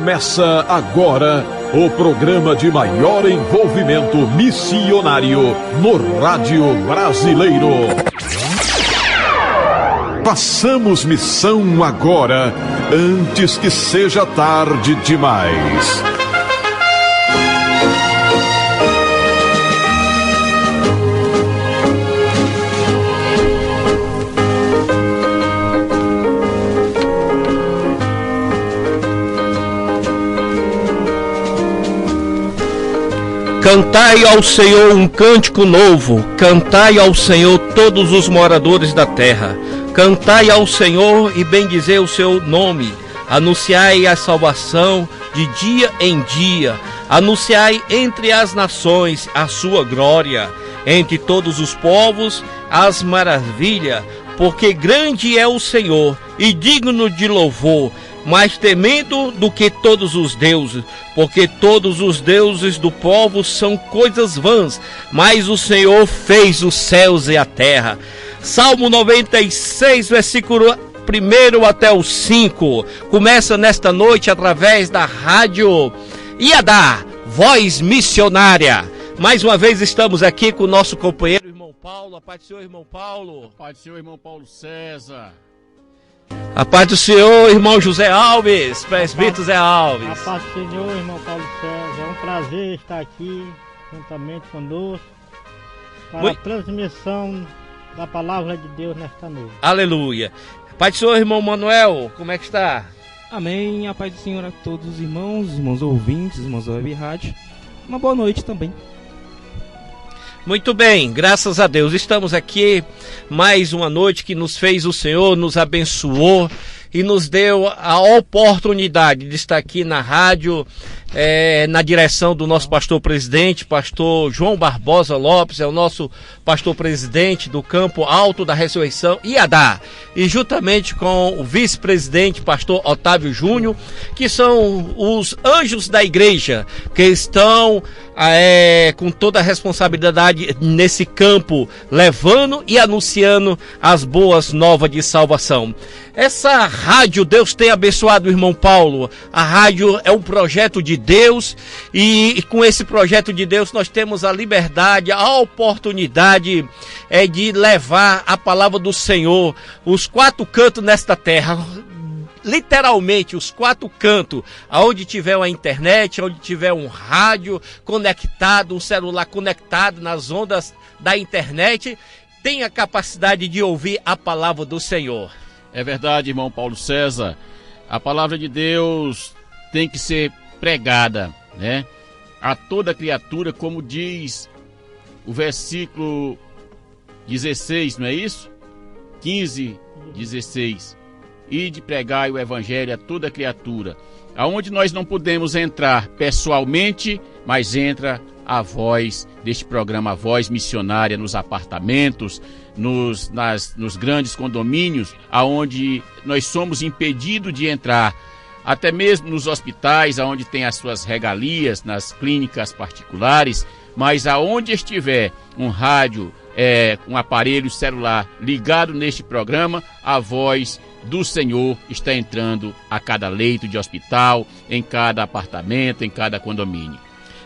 Começa agora o programa de maior envolvimento missionário no rádio brasileiro. Passamos missão agora, antes que seja tarde demais. Cantai ao Senhor um cântico novo, cantai ao Senhor todos os moradores da terra. Cantai ao Senhor e bendizei o seu nome. Anunciai a salvação de dia em dia. Anunciai entre as nações a sua glória. Entre todos os povos as maravilhas. Porque grande é o Senhor e digno de louvor, mais temendo do que todos os deuses, porque todos os deuses do povo são coisas vãs, mas o Senhor fez os céus e a terra. Salmo 96, versículo 1 até o 5, começa nesta noite através da rádio Iadá, Voz Missionária. Mais uma vez estamos aqui com o nosso companheiro, irmão Paulo. A paz do Senhor, irmão Paulo. A paz do Senhor, irmão Paulo César. A paz do Senhor, irmão José Alves, presbítero Zé Alves. A paz do Senhor, irmão Paulo César. É um prazer estar aqui juntamente conosco para a transmissão da palavra de Deus nesta noite. Aleluia. A paz do Senhor, irmão Manuel, como é que está? Amém. A paz do Senhor a todos os irmãos ouvintes, irmãos da Web Rádio. Uma boa noite também. Muito bem, graças a Deus, estamos aqui mais uma noite que nos fez o Senhor, nos abençoou e nos deu a oportunidade de estar aqui na rádio, na direção do nosso pastor-presidente, pastor João Barbosa Lopes, é o nosso pastor-presidente do Campo Alto da Ressurreição, Iadá, e juntamente com o vice-presidente, pastor Otávio Júnior, que são os anjos da igreja, que estão com toda a responsabilidade nesse campo, levando e anunciando as boas novas de salvação. Essa rádio, Deus tem abençoado o irmão Paulo. A rádio é um projeto de Deus e com esse projeto de Deus nós temos a liberdade, a oportunidade de levar a palavra do Senhor, os quatro cantos nesta terra. Literalmente os quatro cantos, aonde tiver uma internet, onde tiver um rádio conectado, um celular conectado nas ondas da internet, tem a capacidade de ouvir a palavra do Senhor. É verdade, irmão Paulo César. A palavra de Deus tem que ser pregada, né? A toda criatura, como diz o versículo 16, não é isso? 15, 16. E de pregar o evangelho a toda criatura, aonde nós não podemos entrar pessoalmente, mas entra a voz deste programa, a Voz Missionária, nos apartamentos, nos grandes condomínios, aonde nós somos impedidos de entrar, até mesmo nos hospitais, aonde tem as suas regalias, nas clínicas particulares, mas aonde estiver um rádio, um aparelho celular ligado neste programa, a voz do Senhor está entrando a cada leito de hospital, em cada apartamento, em cada condomínio.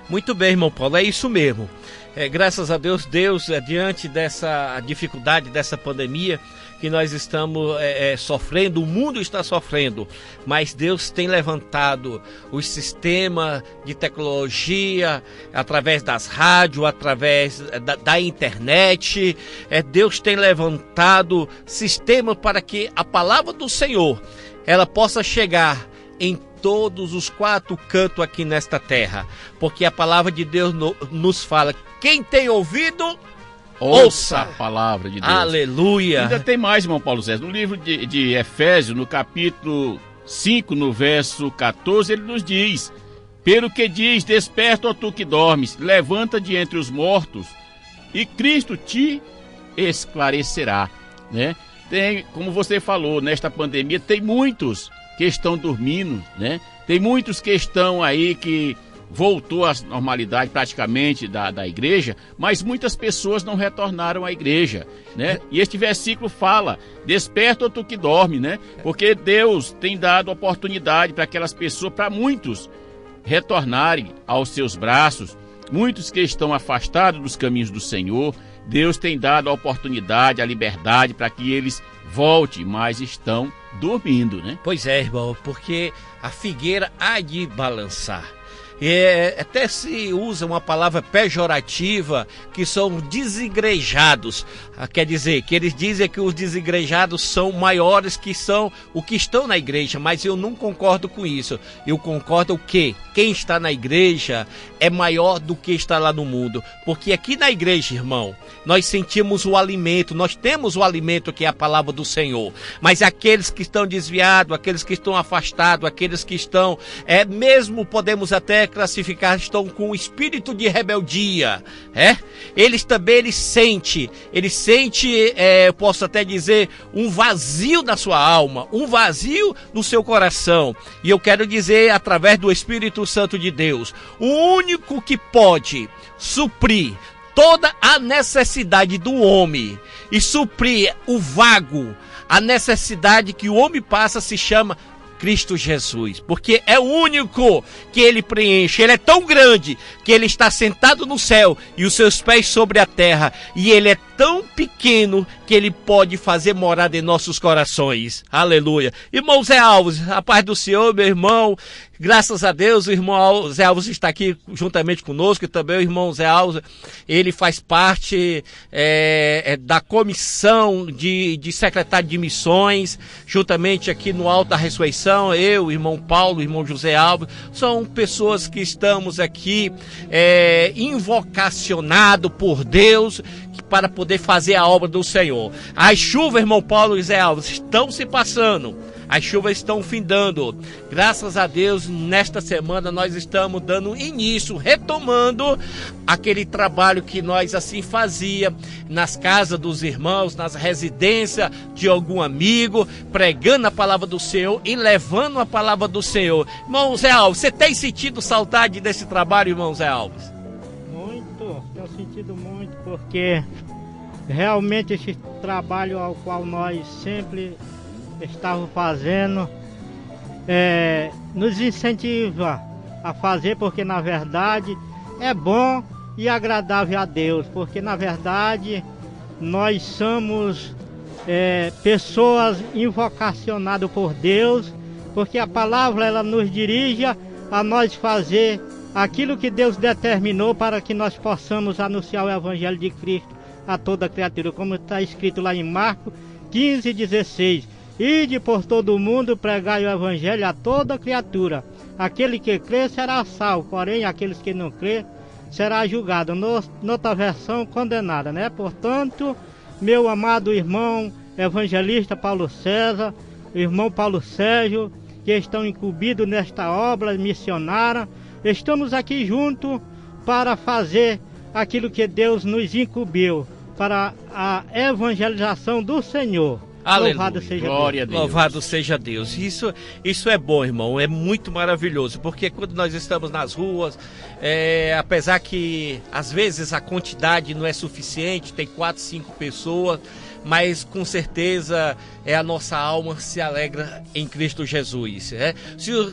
Muito bem, irmão Paulo, é isso mesmo. Graças a Deus, diante dessa dificuldade, dessa pandemia que nós estamos sofrendo, o mundo está sofrendo, mas Deus tem levantado os sistemas de tecnologia, através das rádios, através da internet, Deus tem levantado sistema para que a palavra do Senhor, ela possa chegar em todos os quatro cantos aqui nesta terra, porque a palavra de Deus nos fala, quem tem ouvido, ouça a palavra de Deus. Aleluia. Ainda tem mais, irmão Paulo César. No livro de Efésios, no capítulo 5, no verso 14, ele nos diz: pelo que diz, desperta, ó tu que dormes, levanta de entre os mortos, e Cristo te esclarecerá, né? Tem, como você falou, nesta pandemia tem muitos que estão dormindo, né? Tem muitos que estão aí que voltou à normalidade praticamente da igreja, mas muitas pessoas não retornaram à igreja, né? E este versículo fala: desperta, tu que dorme, né? Porque Deus tem dado oportunidade para aquelas pessoas, para muitos, retornarem aos seus braços. Muitos que estão afastados dos caminhos do Senhor, Deus tem dado a oportunidade, a liberdade para que eles voltem, mas estão dormindo, né? Pois é, irmão, porque a figueira há de balançar. Até se usa uma palavra pejorativa, que são desigrejados. Quer dizer, que eles dizem que os desigrejados são maiores que são o que estão na igreja, mas eu não concordo com isso. Eu concordo que quem está na igreja é maior do que está lá no mundo. Porque aqui na igreja, irmão, nós sentimos o alimento, nós temos o alimento que é a palavra do Senhor. Mas aqueles que estão desviados, aqueles que estão afastados, aqueles que estão, mesmo podemos até classificar, estão com o espírito de rebeldia, eles também sentem, eu posso até dizer, um vazio na sua alma, um vazio no seu coração. E eu quero dizer, através do Espírito Santo de Deus, o único que pode suprir toda a necessidade do homem e suprir o vago, a necessidade que o homem passa, se chama Cristo Jesus, porque é o único que ele preenche. Ele é tão grande que ele está sentado no céu e os seus pés sobre a terra, e ele é tão pequeno que ele pode fazer morada em nossos corações. Aleluia. Irmão Zé Alves, a paz do Senhor, meu irmão. Graças a Deus, o irmão Zé Alves está aqui juntamente conosco, e também o irmão Zé Alves, ele faz parte da comissão de secretário de missões, juntamente aqui no Alto da Ressurreição. Eu, o irmão Paulo, o irmão José Alves, são pessoas que estamos aqui invocacionados por Deus para poder fazer a obra do Senhor. As chuvas, irmão Paulo e Zé Alves, estão se passando. As chuvas estão findando. Graças a Deus, nesta semana nós estamos dando início, retomando aquele trabalho que nós assim fazia nas casas dos irmãos, nas residências de algum amigo, pregando a palavra do Senhor e levando a palavra do Senhor. Irmão Zé Alves, você tem sentido saudade desse trabalho, irmão Zé Alves? Muito, tenho sentido muito, porque realmente esse trabalho ao qual nós sempre estava fazendo, nos incentiva a fazer, porque na verdade é bom e agradável a Deus, porque na verdade nós somos pessoas invocacionadas por Deus, porque a palavra ela nos dirige a nós fazer aquilo que Deus determinou para que nós possamos anunciar o Evangelho de Cristo a toda criatura, como está escrito lá em Marcos 15:16. Ide por todo o mundo, pregai o Evangelho a toda criatura. Aquele que crê será salvo, porém aqueles que não crê será julgado. Noutra versão, condenada, né? Portanto, meu amado irmão evangelista Paulo César, irmão Paulo Sérgio, que estão incumbidos nesta obra missionária, estamos aqui juntos para fazer aquilo que Deus nos incumbiu, para a evangelização do Senhor. Aleluia. Louvado seja Glória Deus. a Deus. Louvado seja Deus. Isso é bom, irmão. É muito maravilhoso. Porque quando nós estamos nas ruas, apesar que às vezes a quantidade não é suficiente, tem 4, 5 pessoas, mas com certeza a nossa alma se alegra em Cristo Jesus.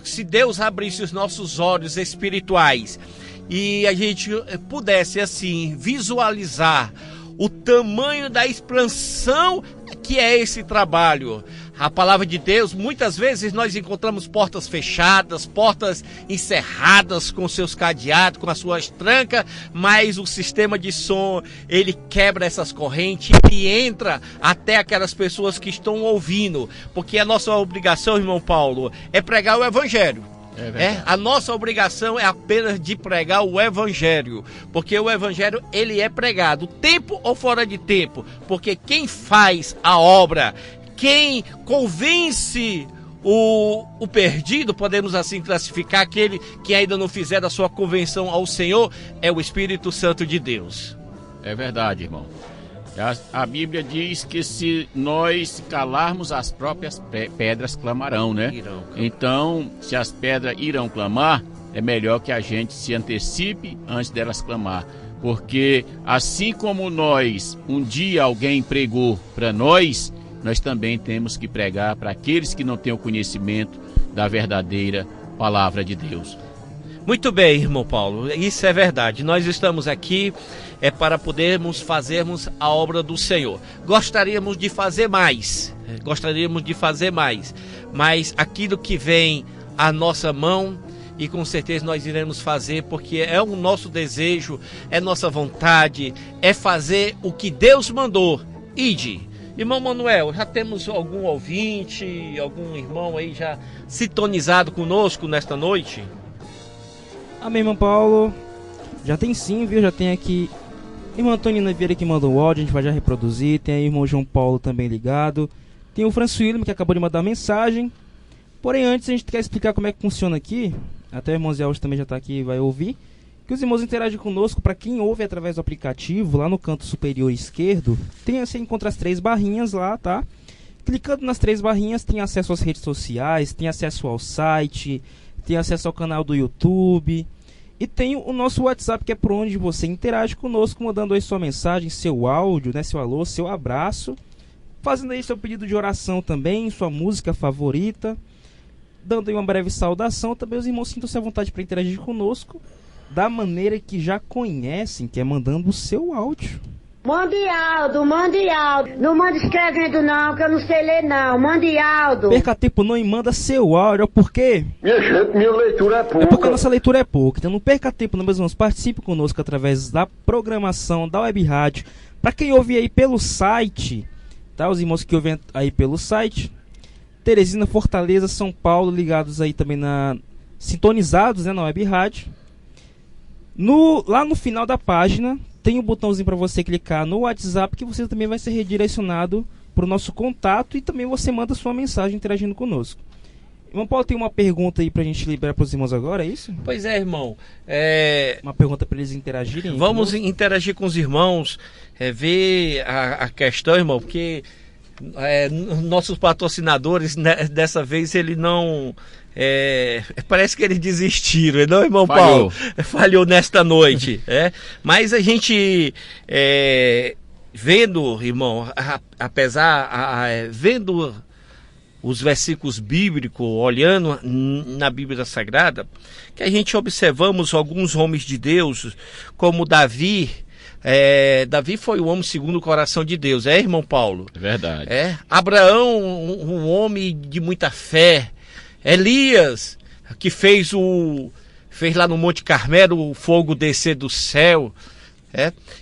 Se Deus abrisse os nossos olhos espirituais e a gente pudesse assim visualizar o tamanho da expansão que é esse trabalho. A palavra de Deus, muitas vezes nós encontramos portas fechadas, portas encerradas com seus cadeados, com as suas trancas, mas o sistema de som, ele quebra essas correntes e entra até aquelas pessoas que estão ouvindo, porque a nossa obrigação, irmão Paulo, é pregar o Evangelho. A nossa obrigação é apenas de pregar o Evangelho, porque o Evangelho ele é pregado, tempo ou fora de tempo, porque quem faz a obra, quem convence o perdido, podemos assim classificar, aquele que ainda não fizer a sua convenção ao Senhor, é o Espírito Santo de Deus. É verdade, irmão. A Bíblia diz que se nós calarmos, as próprias pedras clamarão, né? Irão. Então, se as pedras irão clamar, é melhor que a gente se antecipe antes delas clamar. Porque assim como nós, um dia alguém pregou para nós também temos que pregar para aqueles que não têm o conhecimento da verdadeira palavra de Deus. Muito bem, irmão Paulo, isso é verdade. Nós estamos aqui para fazermos a obra do Senhor. Gostaríamos de fazer mais, mas aquilo que vem à nossa mão, e com certeza nós iremos fazer, porque é o nosso desejo, é nossa vontade, é fazer o que Deus mandou. Ide. Irmão Manuel, já temos algum ouvinte, algum irmão aí já sintonizado conosco nesta noite? Amém, irmão Paulo. Já tem sim, viu? Já tem aqui irmã Antonina Vieira que mandou o áudio, a gente vai já reproduzir. Tem aí o irmão João Paulo também ligado. Tem o Franço William que acabou de mandar mensagem. Porém, antes a gente quer explicar como é que funciona aqui. Até o irmão Zé já também já está aqui e vai ouvir. Que os irmãos interagem conosco. Para quem ouve através do aplicativo, lá no canto superior esquerdo, você encontra as 3 barrinhas lá, tá? Clicando nas 3 barrinhas, tem acesso às redes sociais, tem acesso ao site, tem acesso ao canal do YouTube. E tem o nosso WhatsApp, que é por onde você interage conosco, mandando aí sua mensagem, seu áudio, né, seu alô, seu abraço. Fazendo aí seu pedido de oração também, sua música favorita. Dando aí uma breve saudação. Também os irmãos sintam-se à vontade para interagir conosco da maneira que já conhecem, que é mandando o seu áudio. Mande áudio. Não manda escrevendo não, que eu não sei ler não. Mande áudio. Perca tempo não e manda seu áudio. Por quê? Minha leitura é pouca. É porque a nossa leitura é pouca. Então não perca tempo não, meus irmãos. Participe conosco através da programação da Web Rádio. Para quem ouve aí pelo site, tá? Os irmãos que ouvem aí pelo site, Teresina, Fortaleza, São Paulo, ligados aí também sintonizados, né, na Web Rádio. Lá no final da página tem um botãozinho para você clicar no WhatsApp, que você também vai ser redirecionado para o nosso contato, e também você manda sua mensagem interagindo conosco. Irmão Paulo, tem uma pergunta aí para a gente liberar para os irmãos agora, é isso? Pois é, irmão. Uma pergunta para eles interagirem? Vamos interagir com os irmãos, ver a questão, irmão, porque nossos patrocinadores, né, dessa vez, ele não... parece que eles desistiram, não, irmão Paulo? Falhou nesta noite. Mas a gente vendo, irmão, vendo os versículos bíblicos, olhando na Bíblia Sagrada, que a gente observamos alguns homens de Deus, como Davi. Davi foi o homem segundo o coração de Deus, irmão Paulo? É verdade. Abraão, um homem de muita fé. Elias, que fez lá no Monte Carmelo o fogo descer do céu.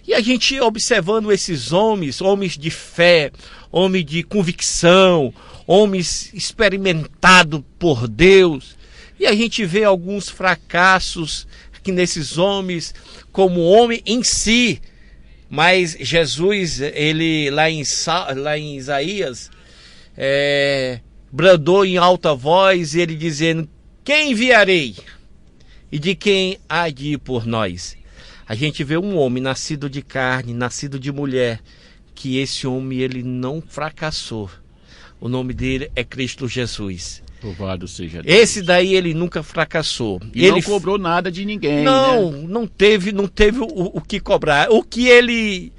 E a gente observando esses homens de fé, homens de convicção, homens experimentados por Deus. E a gente vê alguns fracassos que nesses homens, como homem em si. Mas Jesus, ele lá em Isaías, bradou em alta voz, ele dizendo: quem enviarei? E de quem há de ir por nós? A gente vê um homem nascido de carne, nascido de mulher, que esse homem ele não fracassou. O nome dele é Cristo Jesus. Louvado seja Deus. Esse daí ele nunca fracassou. E ele não cobrou nada de ninguém. Não, né? não teve o que cobrar. O que ele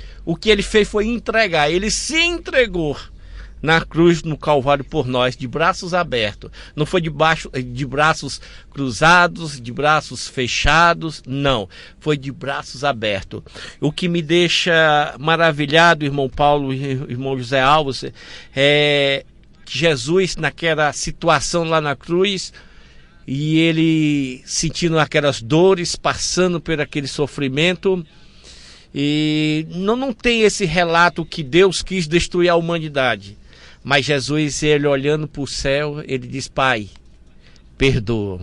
fez foi entregar. Ele se entregou na cruz, no Calvário, por nós, de braços abertos. Não foi de braços cruzados, de braços fechados, não. Foi de braços abertos. O que me deixa maravilhado, irmão Paulo e irmão José Alves, é que Jesus, naquela situação lá na cruz, e ele sentindo aquelas dores, passando por aquele sofrimento, e não tem esse relato que Deus quis destruir a humanidade. Mas Jesus, ele olhando para o céu, ele diz: Pai, perdoa,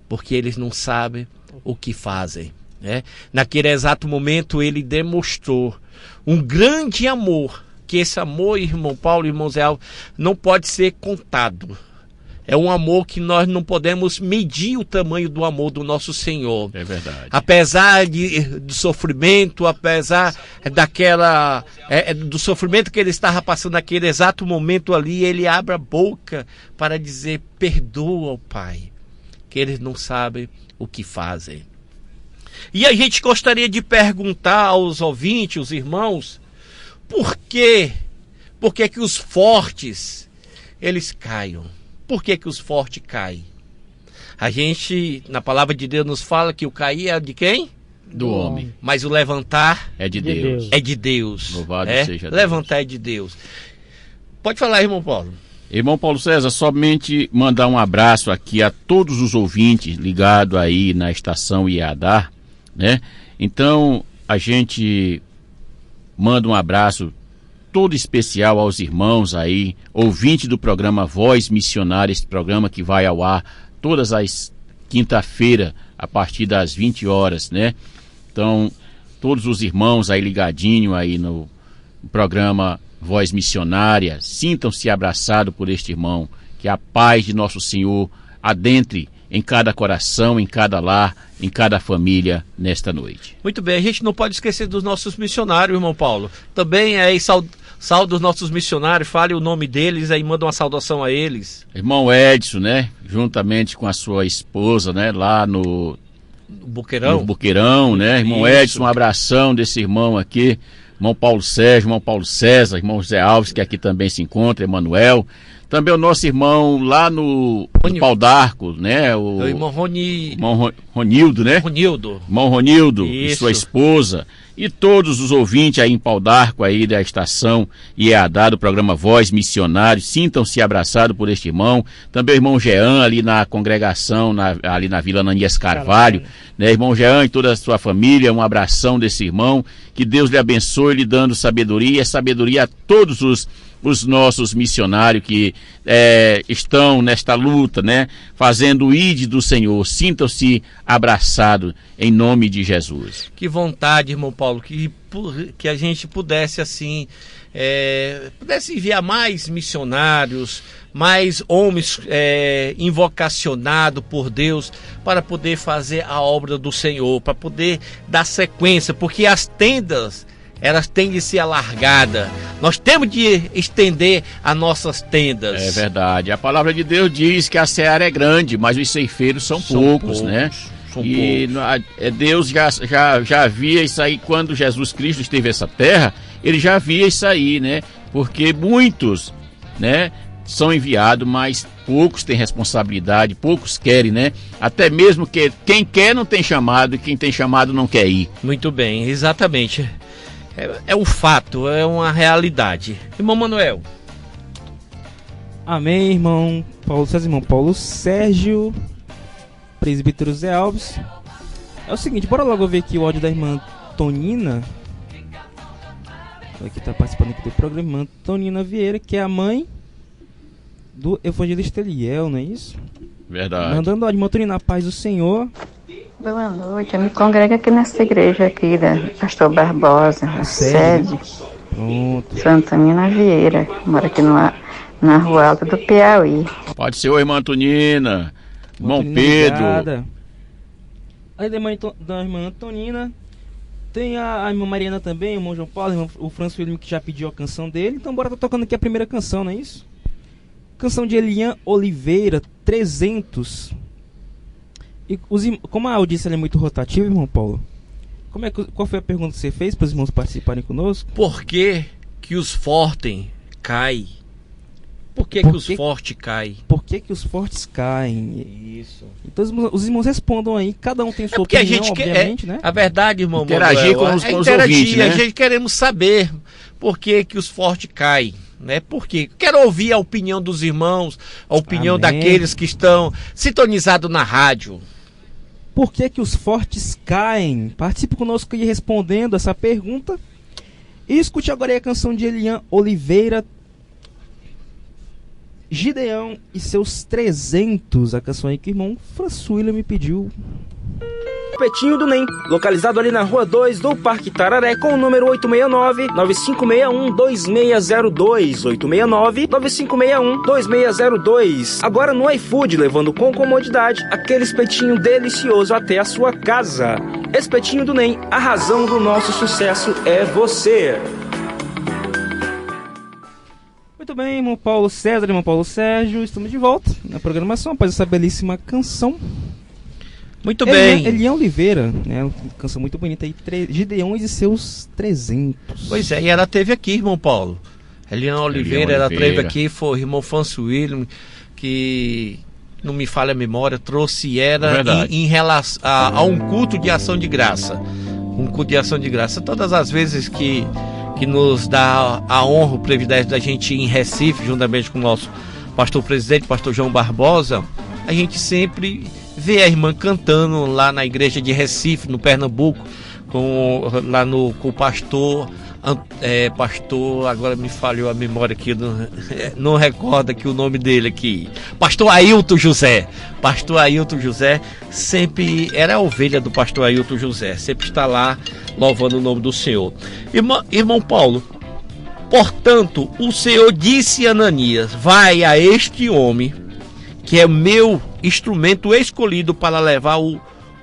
porque eles não sabem o que fazem. Naquele exato momento, ele demonstrou um grande amor, que esse amor, irmão Paulo e irmão Zé Alves, não pode ser contado. É um amor que nós não podemos medir o tamanho do amor do nosso Senhor. É verdade. Apesar do sofrimento, apesar do sofrimento que ele estava passando naquele exato momento ali, ele abre a boca para dizer: perdoa, Pai, que eles não sabem o que fazem. E a gente gostaria de perguntar aos ouvintes, os irmãos, por que que os fortes, eles caiam? Por que os fortes caem? A gente, na palavra de Deus, nos fala que o cair é de quem? Do homem. Mas o levantar é de Deus. É de Deus. Louvado seja Deus. Levantar é de Deus. Pode falar, irmão Paulo. Irmão Paulo César, somente mandar um abraço aqui a todos os ouvintes ligados aí na estação IADAR, né? Então, a gente manda um abraço todo especial aos irmãos aí, ouvintes do programa Voz Missionária, esse programa que vai ao ar todas as quinta-feira, a partir das 20 horas, né? Então, todos os irmãos aí ligadinho aí no programa Voz Missionária, sintam-se abraçados por este irmão, que a paz de nosso Senhor adentre em cada coração, em cada lar, em cada família nesta noite. Muito bem, a gente não pode esquecer dos nossos missionários, irmão Paulo. Também aí salve os nossos missionários, fale o nome deles aí, manda uma saudação a eles. Irmão Edson, né, juntamente com a sua esposa, né, lá no Boqueirão, né, irmão Isso. Edson, um abração desse irmão aqui, irmão Paulo Sérgio, irmão Paulo César, irmão José Alves, que aqui também se encontra, Emanuel, também o nosso irmão lá no Pau d'Arco, né, o irmão Ronildo, né? Irmão Ronildo e sua esposa, e todos os ouvintes aí em Pau d'Arco aí da estação IEADA do programa Voz Missionário, sintam-se abraçados por este irmão, também o irmão Jean ali na congregação, ali na Vila Ananias Carvalho, né? Irmão Jean e toda a sua família, um abração desse irmão, que Deus lhe abençoe, lhe dando sabedoria a todos os nossos missionários que estão nesta luta, né, fazendo o ID do Senhor. Sintam-se abraçados em nome de Jesus. Que vontade, irmão Paulo, que a gente pudesse assim, pudesse enviar mais missionários, mais homens invocacionados por Deus para poder fazer a obra do Senhor, para poder dar sequência, porque as tendas, elas têm de ser alargadas. Nós temos de estender as nossas tendas. É verdade. A palavra de Deus diz que a seara é grande, mas os ceifeiros são poucos, né? E Deus já via isso aí quando Jesus Cristo esteve nessa terra. Ele já via isso aí, né? Porque muitos, né, são enviados, mas poucos têm responsabilidade, poucos querem, né? Até mesmo que quem quer não tem chamado e quem tem chamado não quer ir. Muito bem, exatamente. É um fato, é uma realidade. Irmão Manuel. Amém, irmão Paulo César, irmão Paulo Sérgio, presbítero Zé Alves. É o seguinte, bora logo ver aqui o áudio da irmã Tonina, que está participando aqui do programa, irmã Tonina Vieira, que é a mãe do evangelista Eliel, não é isso? Verdade. Mandando áudio, irmã Tonina, a paz do Senhor. Boa noite, eu me congrego aqui nessa igreja aqui da Pastor Barbosa, a sede. Santa Nina Vieira, mora aqui na Rua Alta do Piauí. Pode ser o irmã Antonina, irmão Pedro. Ligada. Aí da irmã Antonina, tem a irmã Mariana também, o irmão João Paulo, o Franço William, que já pediu a canção dele. Então bora tocando aqui a primeira canção, não é isso? Canção de Elian Oliveira, 300. E como a audiência é muito rotativa, irmão Paulo, qual foi a pergunta que você fez para os irmãos participarem conosco? Por que os fortes caem? Por que os fortes caem? Por que os fortes caem? Isso. Então os irmãos respondam aí, cada um tem sua opinião, a gente obviamente, né? A verdade, irmão, interagir com os ouvintes, né? A gente queremos saber por que os fortes caem, né? Por quê? Quero ouvir a opinião dos irmãos, a opinião Amém. daqueles que estão sintonizados na rádio. Por que os fortes caem? Participe conosco aí respondendo essa pergunta. E escute agora aí a canção de Elian Oliveira, Gideão e seus 300. A canção aí que o irmão Françuíla me pediu. Petinho do NEM, localizado ali na Rua 2 do Parque Tararé, com o número 869-9561-2602, 869-9561-2602. Agora no iFood, levando com comodidade aquele espetinho delicioso até a sua casa. Espetinho do NEM, a razão do nosso sucesso é você. Muito bem, irmão Paulo César, irmão Paulo Sérgio, estamos de volta na programação após essa belíssima canção. Muito bem. Elian Oliveira, né? Uma canção muito bonita aí, Gideões e seus 300. Pois é, e ela teve aqui, irmão Paulo. Elian Oliveira, ela teve aqui, foi o irmão François, que, não me falha a memória, trouxe ela em relação a um culto de ação de graça. Um culto de ação de graça. Todas as vezes que nos dá a honra, o privilégio da gente ir em Recife, juntamente com o nosso pastor presidente, pastor João Barbosa, a gente sempre vê a irmã cantando lá na igreja de Recife, no Pernambuco, com o pastor, agora me falhou a memória aqui, não recordo aqui o nome dele aqui, pastor Ailton José. Pastor Ailton José sempre era a ovelha do pastor Ailton José, sempre está lá louvando o nome do Senhor. Irmão Paulo, portanto, o Senhor disse a Ananias: vai a este homem, que é meu instrumento escolhido para levar o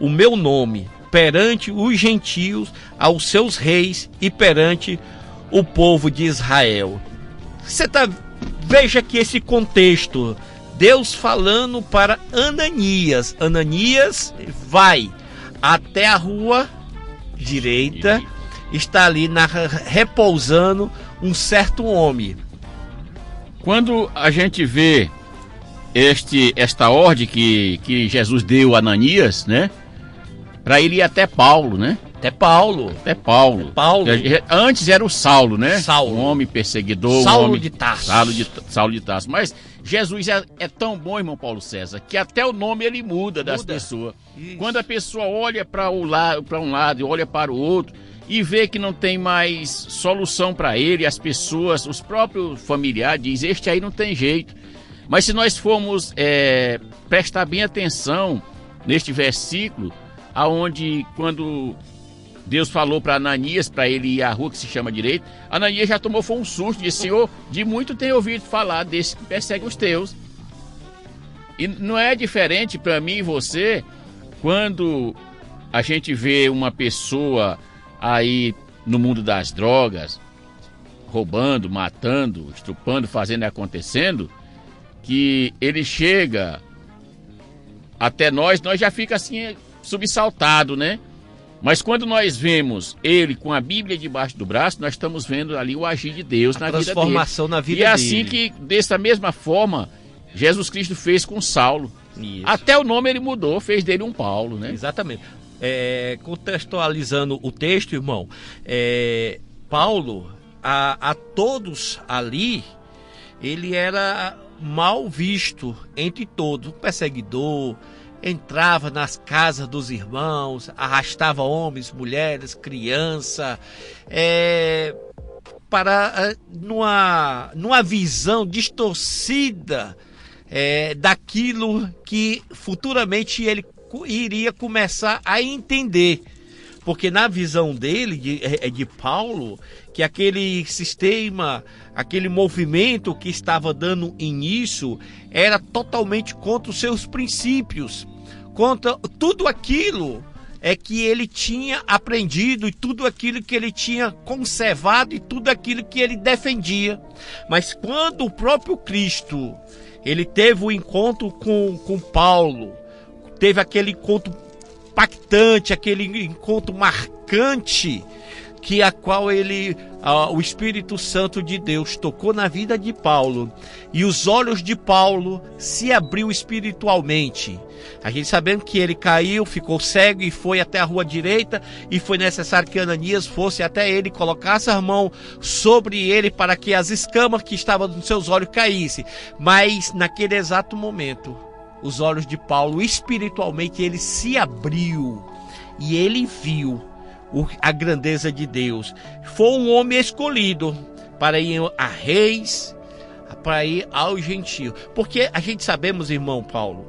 meu nome perante os gentios, aos seus reis e perante o povo de Israel. Veja que esse contexto, Deus falando para Ananias. Ananias, vai até a rua direita, está ali repousando um certo homem. Quando a gente vê esta ordem que Jesus deu a Ananias, né? Para ele ir até Paulo, né? Até Paulo. Antes era o Saulo, né? Saulo. Um homem perseguidor. Saulo de Tarso. Saulo de Tarso. Mas Jesus é tão bom, irmão Paulo César, que até o nome ele muda das pessoas. Isso. Quando a pessoa olha para um lado e olha para o outro e vê que não tem mais solução para ele, as pessoas, os próprios familiares dizem: este aí não tem jeito. Mas se nós formos prestar bem atenção neste versículo, aonde quando Deus falou para Ananias, para ele ir à rua que se chama direito, Ananias já tomou um susto, disse: Senhor, de muito tenho ouvido falar desse que persegue os teus. E não é diferente para mim e você, quando a gente vê uma pessoa aí no mundo das drogas, roubando, matando, estrupando, fazendo e acontecendo, que ele chega até nós já fica assim subsaltado, né? Mas quando nós vemos ele com a Bíblia debaixo do braço, nós estamos vendo ali o agir de Deus na vida dele. Transformação na vida dele. E é assim que, dessa mesma forma, Jesus Cristo fez com Saulo. Isso. Até o nome ele mudou, fez dele um Paulo, né? Exatamente. Contextualizando o texto, irmão, Paulo, a todos ali, ele era mal visto entre todos, um perseguidor, entrava nas casas dos irmãos, arrastava homens, mulheres, crianças, numa visão distorcida daquilo que futuramente ele iria começar a entender. Porque na visão dele, de Paulo, que aquele sistema, aquele movimento que estava dando início, era totalmente contra os seus princípios, contra tudo aquilo que ele tinha aprendido e tudo aquilo que ele tinha conservado e tudo aquilo que ele defendia. Mas quando o próprio Cristo, ele teve o encontro com Paulo, teve aquele encontro impactante, aquele encontro marcante, a qual o Espírito Santo de Deus tocou na vida de Paulo, e os olhos de Paulo se abriu espiritualmente. A gente sabendo que ele caiu, ficou cego e foi até a rua direita, e foi necessário que Ananias fosse até ele, colocasse a mão sobre ele para que as escamas que estavam nos seus olhos caíssem. Mas naquele exato momento, os olhos de Paulo espiritualmente ele se abriu e ele viu a grandeza de Deus. Foi um homem escolhido para ir a reis, para ir ao gentio. Porque a gente sabemos, irmão Paulo,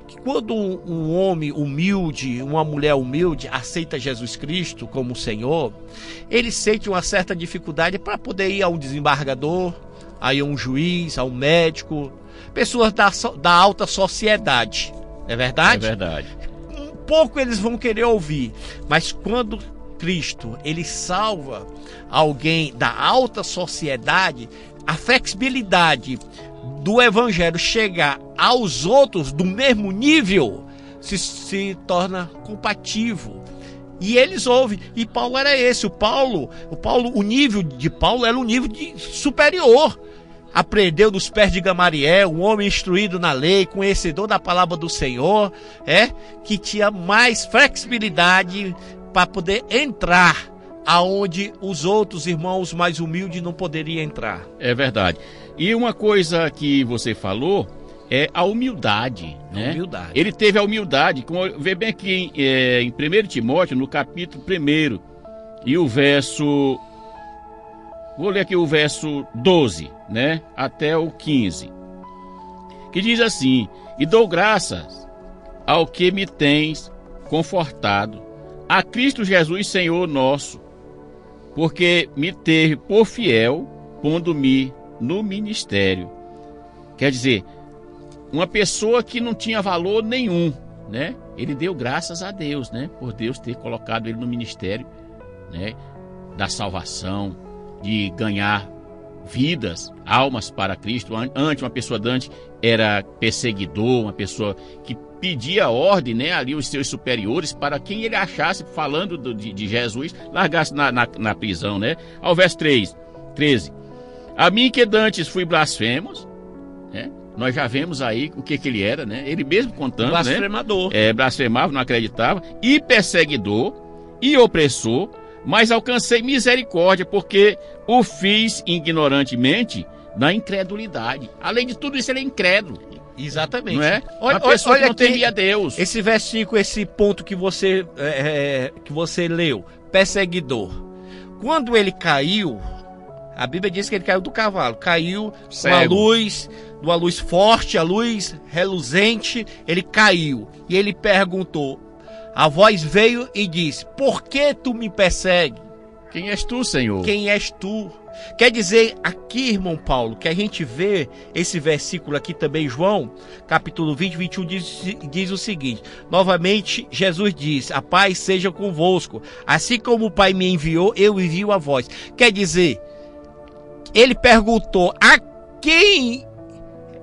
que quando um homem humilde, uma mulher humilde aceita Jesus Cristo como Senhor, ele sente uma certa dificuldade para poder ir a um desembargador, a um juiz, a um médico, pessoas da alta sociedade. É verdade? É verdade. Um pouco eles vão querer ouvir, mas quando Cristo ele salva alguém da alta sociedade, a flexibilidade do evangelho chegar aos outros do mesmo nível se torna compatível. E eles ouvem. E Paulo era esse. O nível de Paulo era um nível superior. Aprendeu dos pés de Gamaliel, um homem instruído na lei, conhecedor da palavra do Senhor, que tinha mais flexibilidade para poder entrar aonde os outros irmãos mais humildes não poderiam entrar. É verdade. E uma coisa que você falou é a humildade, né? Humildade. Ele teve a humildade, como vê bem aqui em 1 Timóteo, no capítulo 1, e o verso... Vou ler aqui o verso 12, né? Até o 15. Que diz assim: e dou graças ao que me tens confortado, a Cristo Jesus Senhor nosso, porque me teve por fiel, pondo-me no ministério. Quer dizer, uma pessoa que não tinha valor nenhum, né? Ele deu graças a Deus, né? Por Deus ter colocado ele no ministério, né? Da salvação, de ganhar vidas, almas para Cristo. Antes, uma pessoa dante era perseguidor, uma pessoa que pedia ordem, né, ali os seus superiores, para quem ele achasse, falando de Jesus, largasse na prisão, né? Ao verso 13. A mim que dantes fui blasfemos, né? Nós já vemos aí o que ele era, né? Ele mesmo contando, blasfemador, né? Blasfemava, não acreditava, e perseguidor, e opressor, mas alcancei misericórdia, porque o fiz ignorantemente na incredulidade. Além de tudo isso, ele é incrédulo. Exatamente. Não é? Uma pessoa que não temia Deus. Esse versículo, esse ponto que você leu, perseguidor. Quando ele caiu, a Bíblia diz que ele caiu do cavalo. Caiu uma luz forte, a luz reluzente, ele caiu. E ele perguntou, a voz veio e disse, por que tu me persegue? Quem és tu, Senhor? Quem és tu? Quer dizer, aqui, irmão Paulo, que a gente vê esse versículo aqui também, João, capítulo 20, 21, diz o seguinte, novamente Jesus diz, a paz seja convosco, assim como o Pai me enviou, eu envio a vós. Quer dizer, ele perguntou, a quem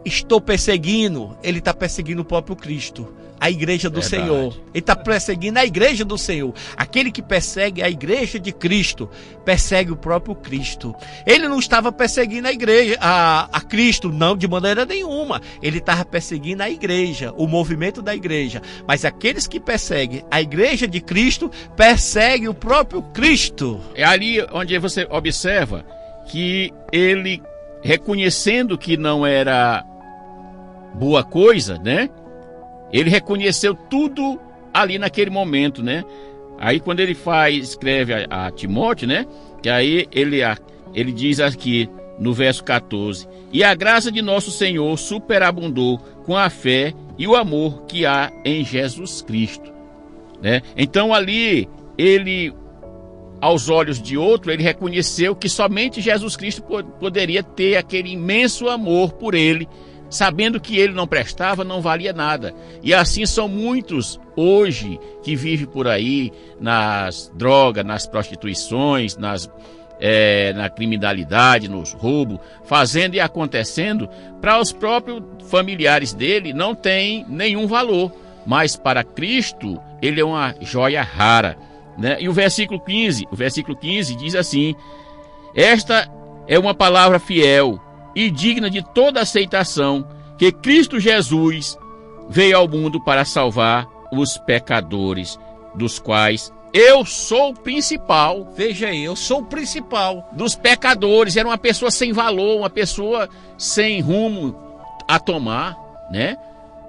estou perseguindo? Ele está perseguindo o próprio Cristo, a igreja do Senhor. Ele está perseguindo a igreja do Senhor. Aquele que persegue a igreja de Cristo, persegue o próprio Cristo. Ele não estava perseguindo a igreja, a Cristo, não, de maneira nenhuma. Ele estava perseguindo a igreja, o movimento da igreja. Mas aqueles que perseguem a igreja de Cristo, perseguem o próprio Cristo. É ali onde você observa que ele, reconhecendo que não era boa coisa, né? Ele reconheceu tudo ali naquele momento, né? Aí quando ele escreve a Timóteo, né? Que aí ele diz aqui no verso 14: e a graça de nosso Senhor superabundou com a fé e o amor que há em Jesus Cristo, né? Então ali ele, aos olhos de outro, ele reconheceu que somente Jesus Cristo poderia ter aquele imenso amor por ele, sabendo que ele não prestava, não valia nada. E assim são muitos hoje que vivem por aí nas drogas, nas prostituições, na criminalidade, nos roubos, fazendo e acontecendo. Para os próprios familiares dele não tem nenhum valor, mas para Cristo ele é uma joia rara, né? E o versículo 15 diz assim: esta é uma palavra fiel e digna de toda aceitação, que Cristo Jesus veio ao mundo para salvar os pecadores, dos quais eu sou o principal. Veja aí, eu sou o principal dos pecadores. Era uma pessoa sem valor, uma pessoa sem rumo a tomar, né?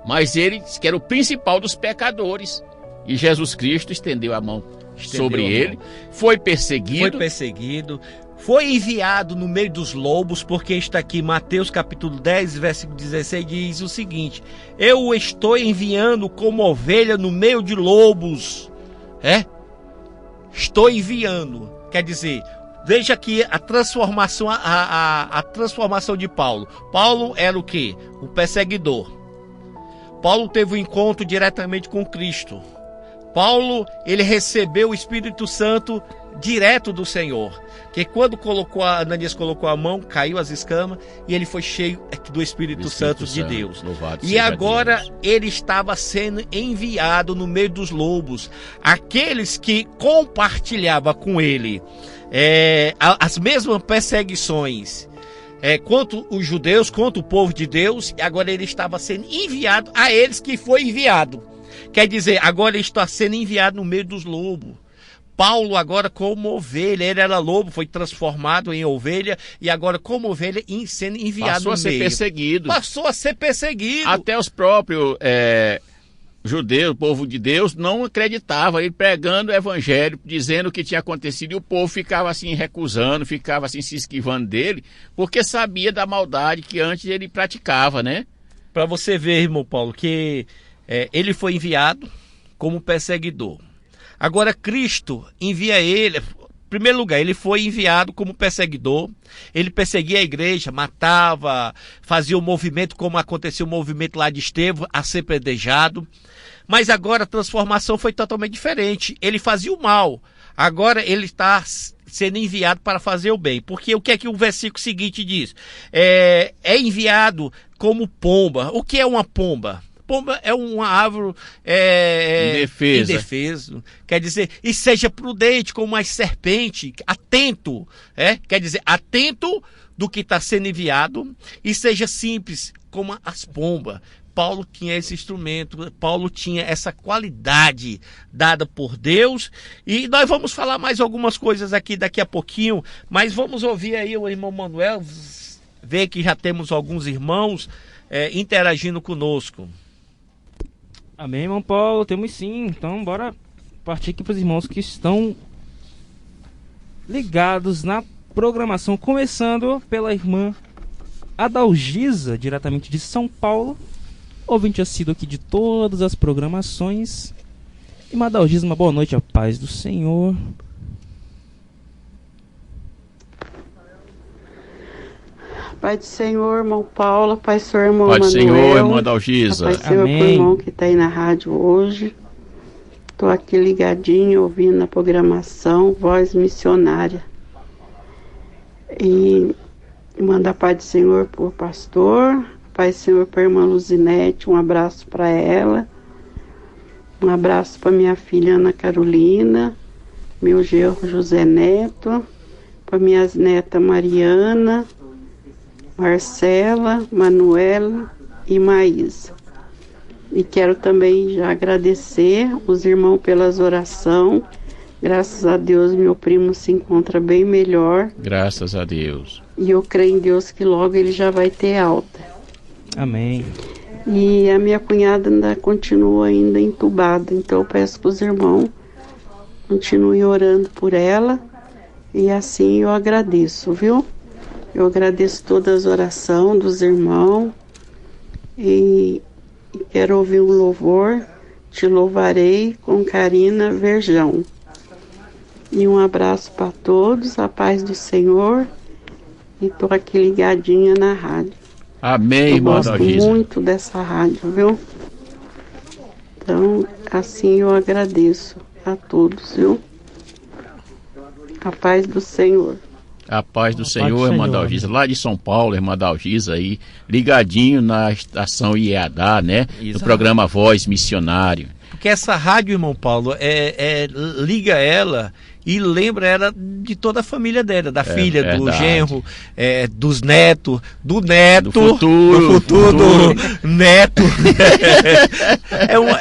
Mas ele que era o principal dos pecadores. E Jesus Cristo estendeu a mão sobre ele, foi perseguido, foi enviado no meio dos lobos, porque está aqui Mateus capítulo 10, versículo 16, diz o seguinte: eu o estou enviando como ovelha no meio de lobos. Estou enviando. Quer dizer, veja aqui a transformação, a transformação de Paulo. Paulo era o quê? O perseguidor. Paulo teve um encontro diretamente com Cristo. Paulo, ele recebeu o Espírito Santo direto do Senhor. Que quando Ananias colocou a mão, caiu as escamas e ele foi cheio do Espírito Santo de Deus. E agora ele estava sendo enviado no meio dos lobos. Aqueles que compartilhavam com ele as mesmas perseguições quanto os judeus, quanto o povo de Deus, e agora ele estava sendo enviado a eles que foi enviado. Quer dizer, agora ele está sendo enviado no meio dos lobos. Paulo agora como ovelha, ele era lobo, foi transformado em ovelha e agora como ovelha sendo enviado no meio. Passou a ser perseguido. Passou a ser perseguido. Até os próprios judeus, o povo de Deus, não acreditavam. Ele pregando o evangelho, dizendo o que tinha acontecido e o povo ficava assim recusando, ficava assim se esquivando dele, porque sabia da maldade que antes ele praticava, né? Para você ver, irmão Paulo, que ele foi enviado como perseguidor. Agora Cristo envia ele, em primeiro lugar, ele foi enviado como perseguidor, ele perseguia a igreja, matava, fazia o movimento como aconteceu o movimento lá de Estevão, a ser apedrejado, mas agora a transformação foi totalmente diferente, ele fazia o mal, agora ele está sendo enviado para fazer o bem, porque o que é que o versículo seguinte diz? É enviado como pomba. O que é uma pomba? Pomba é uma árvore indefeso. Quer dizer, e seja prudente como as serpentes, atento, quer dizer, atento do que está sendo enviado, e seja simples como as pombas. Paulo tinha esse instrumento, Paulo tinha essa qualidade dada por Deus, e nós vamos falar mais algumas coisas aqui daqui a pouquinho, mas vamos ouvir aí o irmão Manuel, ver que já temos alguns irmãos interagindo conosco. Amém, irmão Paulo, temos sim. Então bora partir aqui para os irmãos que estão ligados na programação, começando pela irmã Adalgisa, diretamente de São Paulo, ouvinte assíduo aqui de todas as programações. Irmã Adalgisa, uma boa noite, a paz do Senhor. Pai do Senhor, irmão Paulo, Pai do Senhor, irmão Pai do Manuel, Senhor, irmã Adalgisa. Pai do Senhor, pro irmão que está aí na rádio hoje. Estou aqui ligadinho, ouvindo a programação Voz Missionária. E manda a paz do Senhor pro pastor, Pai do Senhor para a irmã Luzinete, um abraço para ela. Um abraço para minha filha Ana Carolina, meu genro José Neto, para minhas netas Mariana, Marcela, Manuela e Maísa. E quero também já agradecer os irmãos pelas orações. Graças a Deus meu primo se encontra bem melhor. Graças a Deus. E eu creio em Deus que logo ele já vai ter alta. Amém. E a minha cunhada ainda continua entubada. Então eu peço para os irmãos continuem orando por ela. E assim eu agradeço, viu? Eu agradeço todas as orações dos irmãos e quero ouvir um louvor. Te louvarei com Karina Verjão. E um abraço para todos, a paz do Senhor. E estou aqui ligadinha na rádio. Amém, irmã Adalgisa. Eu gosto muito dessa rádio, viu? Então, assim eu agradeço a todos, viu? A paz do Senhor. A paz do Senhor, irmã Adalgisa, lá de São Paulo, irmã Adalgisa aí, ligadinho na estação IEADA, né? No programa Voz Missionário. Porque essa rádio, irmão Paulo, liga ela e lembra ela de toda a família dela, da filha, verdade. Do genro, dos netos, do neto, do futuro do neto.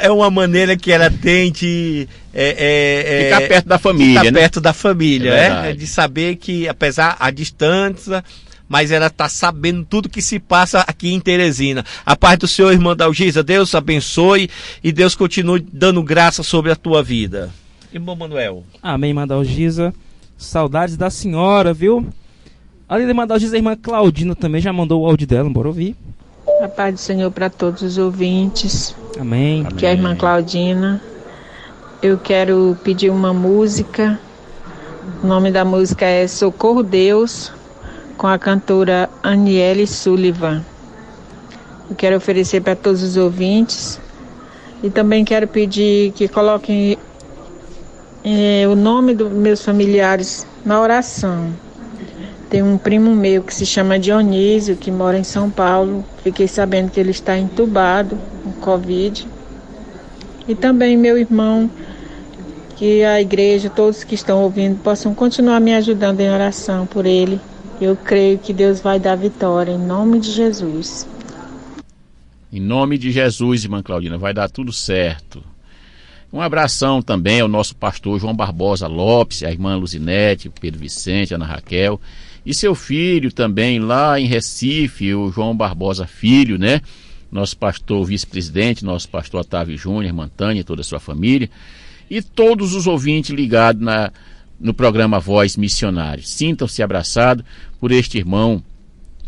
É uma maneira que ela tem de ficar perto da família, ficar né? perto da família, de saber que apesar a distância, mas ela está sabendo tudo que se passa aqui em Teresina. A paz do Senhor, irmã Adalgisa, Deus abençoe e Deus continue dando graça sobre a tua vida. Irmão Manuel. Amém, irmã Adalgisa. Saudades da senhora, viu? Além da irmã Adalgisa, a irmã Claudina também já mandou o áudio dela, bora ouvir. A paz do Senhor para todos os ouvintes. Amém. Que é a irmã Claudina. Eu quero pedir uma música. O nome da música é Socorro Deus, com a cantora Aniele Sullivan. Eu quero oferecer para todos os ouvintes. E também quero pedir que coloquem o nome dos meus familiares na oração. Tem um primo meu que se chama Dionísio, que mora em São Paulo. Fiquei sabendo que ele está entubado com Covid. E também meu irmão, que a igreja, todos que estão ouvindo, possam continuar me ajudando em oração por ele. Eu creio que Deus vai dar vitória, em nome de Jesus. Em nome de Jesus, irmã Claudina, vai dar tudo certo. Um abração também ao nosso pastor João Barbosa Lopes, a irmã Luzinete, Pedro Vicente, Ana Raquel, e seu filho também lá em Recife, o João Barbosa Filho, né? Nosso pastor vice-presidente, nosso pastor Otávio Júnior, irmã Tânia e toda a sua família, e todos os ouvintes ligados no programa Voz Missionária. Sintam-se abraçados por este irmão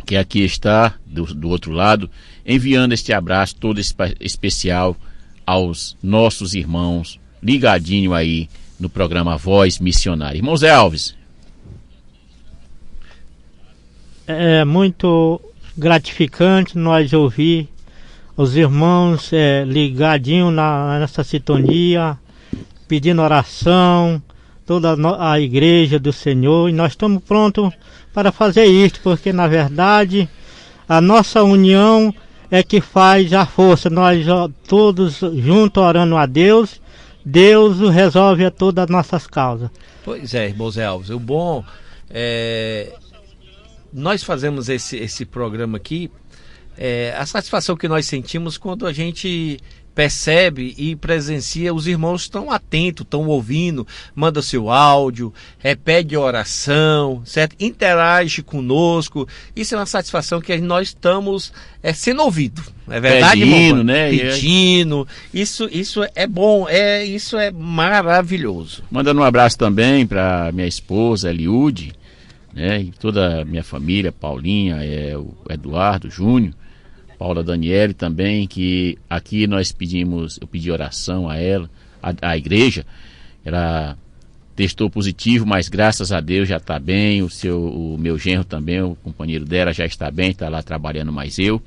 que aqui está, do outro lado, enviando este abraço todo especial aos nossos irmãos ligadinho aí no programa Voz Missionária. Irmão Zé Alves. É muito gratificante nós ouvir os irmãos ligadinho nessa sintonia, pedindo oração, toda a igreja do Senhor, e nós estamos prontos para fazer isso, porque na verdade a nossa união é que faz a força. Nós todos juntos orando a Deus, Deus resolve todas as nossas causas. Pois é, irmão Zé Alves, o bom é nós fazemos esse programa aqui, a satisfação que nós sentimos quando a gente percebe e presencia, os irmãos estão atentos, estão ouvindo, manda seu áudio, pede oração, certo? Interage conosco. Isso é uma satisfação que nós estamos sendo ouvidos. É verdade, pedindo, né? Pedindo. Isso é bom, isso é maravilhoso. Mandando um abraço também para minha esposa, Eliude, né? E toda a minha família, Paulinha, o Eduardo, Júnior, Paula Daniele também, que aqui eu pedi oração a ela, a igreja. Ela testou positivo, mas graças a Deus já está bem. O meu genro também, o companheiro dela, já está bem, está lá trabalhando mais eu.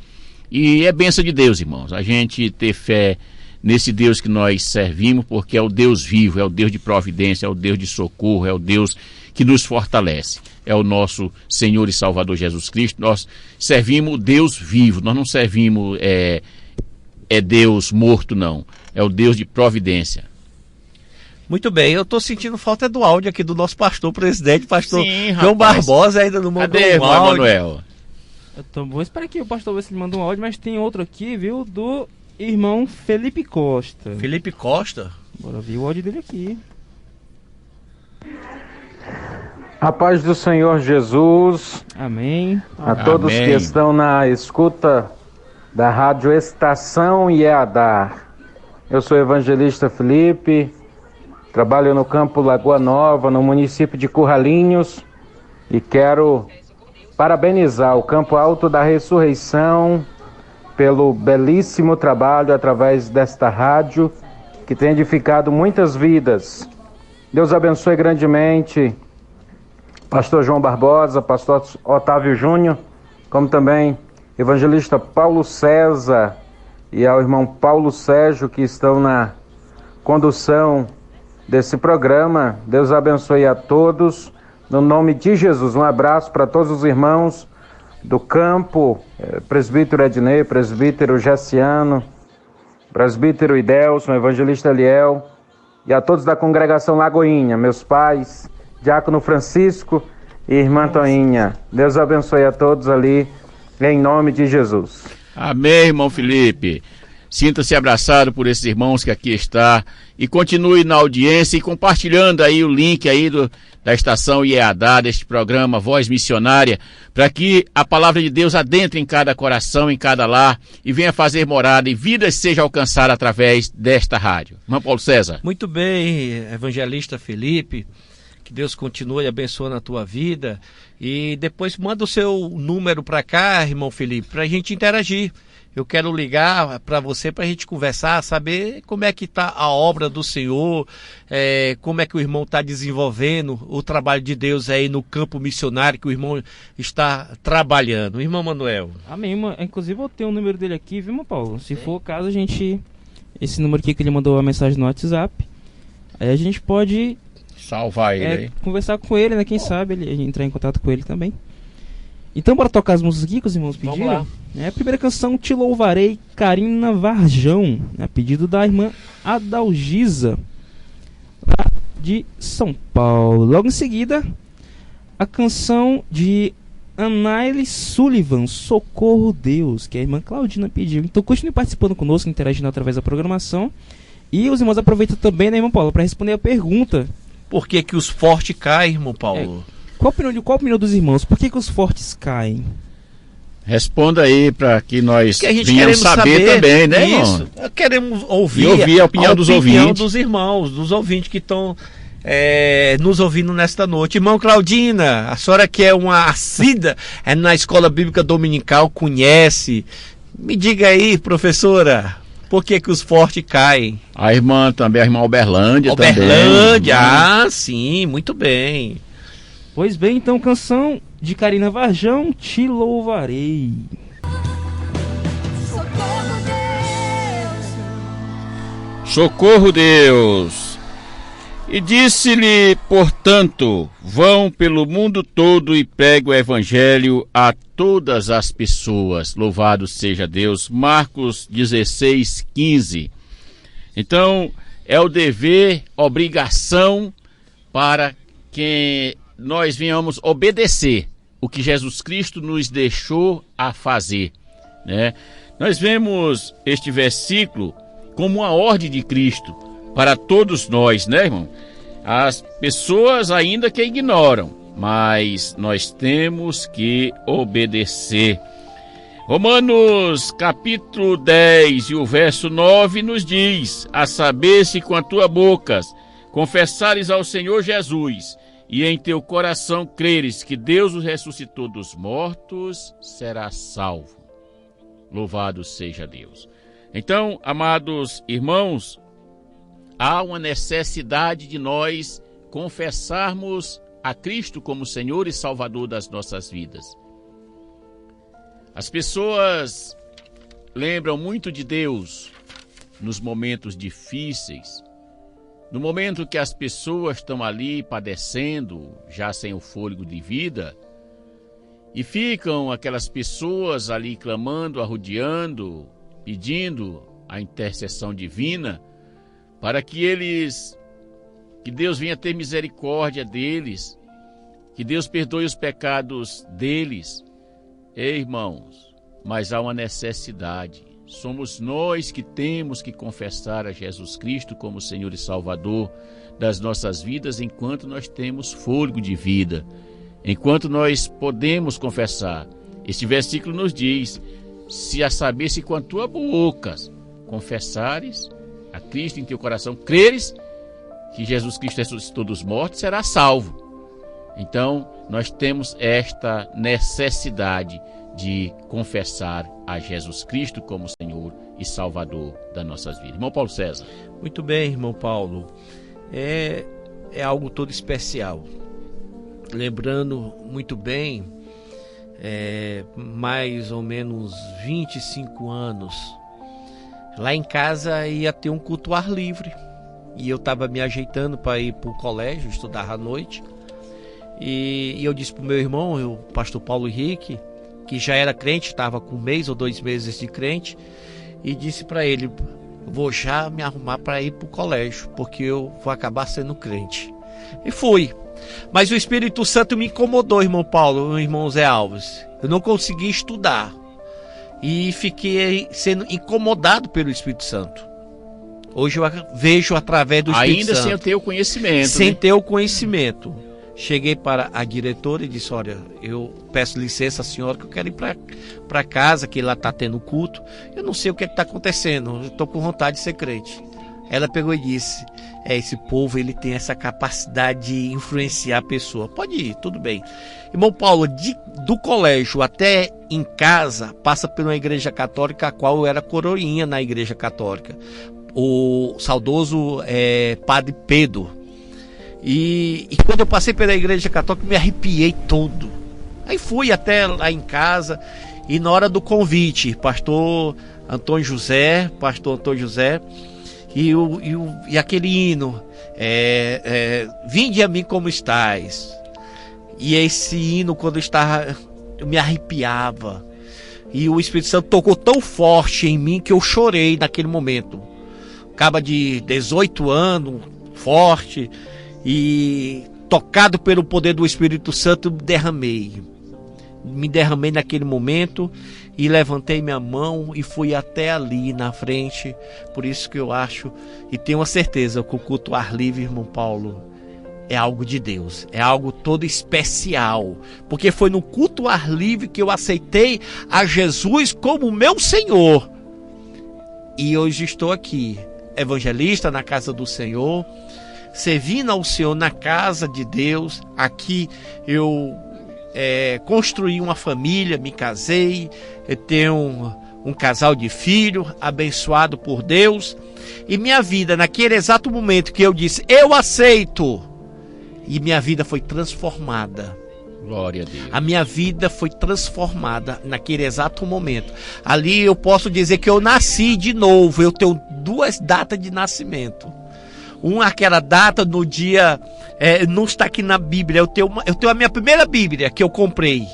E é bênção de Deus, irmãos, a gente ter fé nesse Deus que nós servimos, porque é o Deus vivo, é o Deus de providência, é o Deus de socorro, é o Deus que nos fortalece. É o nosso Senhor e Salvador Jesus Cristo. Nós servimos o Deus vivo, nós não servimos Deus morto, não. É o Deus de providência. Muito bem, eu estou sentindo falta do áudio aqui do nosso pastor presidente, pastor Sim, João Barbosa, ainda não mandou um áudio. Manuel? Vou esperar aqui o pastor ver se ele manda um áudio, mas tem outro aqui, viu, do irmão Felipe Costa. Felipe Costa? Bora ver o áudio dele aqui. A paz do Senhor Jesus. Amém. A todos que estão na escuta da Rádio Estação IEADAR. Eu sou o evangelista Felipe, trabalho no campo Lagoa Nova, no município de Curralinhos, e quero parabenizar o Campo Alto da Ressurreição pelo belíssimo trabalho através desta rádio, que tem edificado muitas vidas. Deus abençoe grandemente pastor João Barbosa, pastor Otávio Júnior, como também evangelista Paulo César e ao irmão Paulo Sérgio, que estão na condução desse programa. Deus abençoe a todos, no nome de Jesus. Um abraço para todos os irmãos do campo, presbítero Ednei, presbítero Gessiano, presbítero Idelson, evangelista Eliel, e a todos da congregação Lagoinha, meus pais, Diácono Francisco e irmã Toinha. Deus abençoe a todos ali, em nome de Jesus. Amém, irmão Felipe. Sinta-se abraçado por esses irmãos que aqui está e continue na audiência e compartilhando aí o link aí da estação IEADAR, deste programa Voz Missionária, para que a palavra de Deus adentre em cada coração, em cada lar e venha fazer morada e vidas sejam alcançadas através desta rádio. Irmão Paulo César. Muito bem, evangelista Felipe. Que Deus continue abençoando a tua vida. E depois manda o seu número para cá, irmão Felipe, para a gente interagir. Eu quero ligar para você para a gente conversar, saber como é que está a obra do Senhor, como é que o irmão está desenvolvendo o trabalho de Deus aí no campo missionário que o irmão está trabalhando. Irmão Manuel. Amém, irmão. Inclusive eu tenho o número dele aqui, viu, irmão Paulo? Se for o caso, esse número aqui que ele mandou a mensagem no WhatsApp, Aí a gente pode salvar ele, conversar com ele, né? Quem sabe ele entrar em contato com ele também. Então, bora tocar as músicas aqui que os irmãos pediram? A primeira canção, Te Louvarei, Karina Varjão, a pedido da irmã Adalgisa, lá de São Paulo. Logo em seguida, a canção de Anaile Sullivan, Socorro Deus, que a irmã Claudina pediu. Então continue participando conosco, interagindo através da programação. E os irmãos aproveitam também, né, irmão Paulo, para responder a pergunta. Por que os fortes caem, irmão Paulo? Qual a opinião dos irmãos? Por que os fortes caem? Responda aí para que nós venhamos saber também, né, irmão? Isso. Queremos ouvir a opinião dos ouvintes. Dos irmãos, dos ouvintes que estão nos ouvindo nesta noite. Irmão Claudina, a senhora que é uma assídua na Escola Bíblica Dominical, conhece. Me diga aí, professora, por que os fortes caem? A irmã também, a irmã Uberlândia também. Uberlândia, sim, muito bem. Pois bem, então, canção de Karina Varjão, Te Louvarei. Socorro Deus. E disse-lhe, portanto, vão pelo mundo todo e pregue o evangelho a todas as pessoas. Louvado seja Deus. Marcos 16:15. Então, é o dever, obrigação para que nós venhamos obedecer o que Jesus Cristo nos deixou a fazer, né? Nós vemos este versículo como uma ordem de Cristo para todos nós, né, irmão? As pessoas ainda que ignoram, mas nós temos que obedecer. Romanos capítulo 10 e o verso 9 nos diz: a saber, se com a tua boca confessares ao Senhor Jesus e em teu coração creres que Deus o ressuscitou dos mortos, serás salvo. Louvado seja Deus. Então, amados irmãos, há uma necessidade de nós confessarmos a Cristo como Senhor e Salvador das nossas vidas. As pessoas lembram muito de Deus nos momentos difíceis, no momento que as pessoas estão ali padecendo, já sem o fôlego de vida, e ficam aquelas pessoas ali clamando, arrodeando, pedindo a intercessão divina para que Deus venha ter misericórdia deles, que Deus perdoe os pecados deles. Ei, irmãos, mas há uma necessidade. Somos nós que temos que confessar a Jesus Cristo como Senhor e Salvador das nossas vidas enquanto nós temos fôlego de vida, enquanto nós podemos confessar. Este versículo nos diz: se a saber, se com a tua boca confessares a Cristo em teu coração, creres que Jesus Cristo ressuscitou dos mortos, será salvo. Então, nós temos esta necessidade de confessar a Jesus Cristo como Senhor e Salvador das nossas vidas. Irmão Paulo César. Muito bem, irmão Paulo. É algo todo especial. Lembrando muito bem, mais ou menos 25 anos, lá em casa ia ter um culto ao ar livre. E eu estava me ajeitando para ir para o colégio, estudar à noite. E eu disse para o meu irmão, o pastor Paulo Henrique, que já era crente, estava com 1 mês ou 2 meses de crente, e disse para ele: vou já me arrumar para ir para o colégio, porque eu vou acabar sendo crente. E fui. Mas o Espírito Santo me incomodou, irmão Paulo, irmão Zé Alves. Eu não consegui estudar. E fiquei sendo incomodado pelo Espírito Santo. Hoje eu vejo através do Espírito Santo. Ainda sem ter o conhecimento. Sem ter o conhecimento. Cheguei para a diretora e disse: olha, eu peço licença à senhora que eu quero ir para casa, que lá está tendo culto. Eu não sei o que está acontecendo, eu estou com vontade de ser crente. Ela pegou e disse: esse povo, ele tem essa capacidade de influenciar a pessoa. Pode ir, tudo bem. Irmão Paulo, do colégio até em casa, passa por uma igreja católica, a qual eu era coroinha na igreja católica. O saudoso Padre Pedro. E quando eu passei pela igreja católica, me arrepiei todo. Aí fui até lá em casa, e na hora do convite, pastor Antônio José, E aquele hino, vinde a mim como estás. E esse hino, quando eu estava, eu me arrepiava. E o Espírito Santo tocou tão forte em mim que eu chorei naquele momento. Acaba de 18 anos, forte, e tocado pelo poder do Espírito Santo, me derramei naquele momento e levantei minha mão e fui até ali na frente. Por isso que eu acho e tenho a certeza que o culto ao ar livre, irmão Paulo, é algo de Deus, é algo todo especial, porque foi no culto ao ar livre que eu aceitei a Jesus como meu Senhor. E hoje estou aqui, evangelista na casa do Senhor, servindo ao Senhor na casa de Deus. Aqui eu construí uma família, me casei, eu tenho um casal de filhos, abençoado por Deus. E minha vida, naquele exato momento que eu disse, eu aceito, e minha vida foi transformada. Glória a Deus. A minha vida foi transformada naquele exato momento. Ali eu posso dizer que eu nasci de novo. Eu tenho 2 datas de nascimento. Aquela data no dia, não está aqui na Bíblia. Eu tenho a minha primeira Bíblia que eu comprei,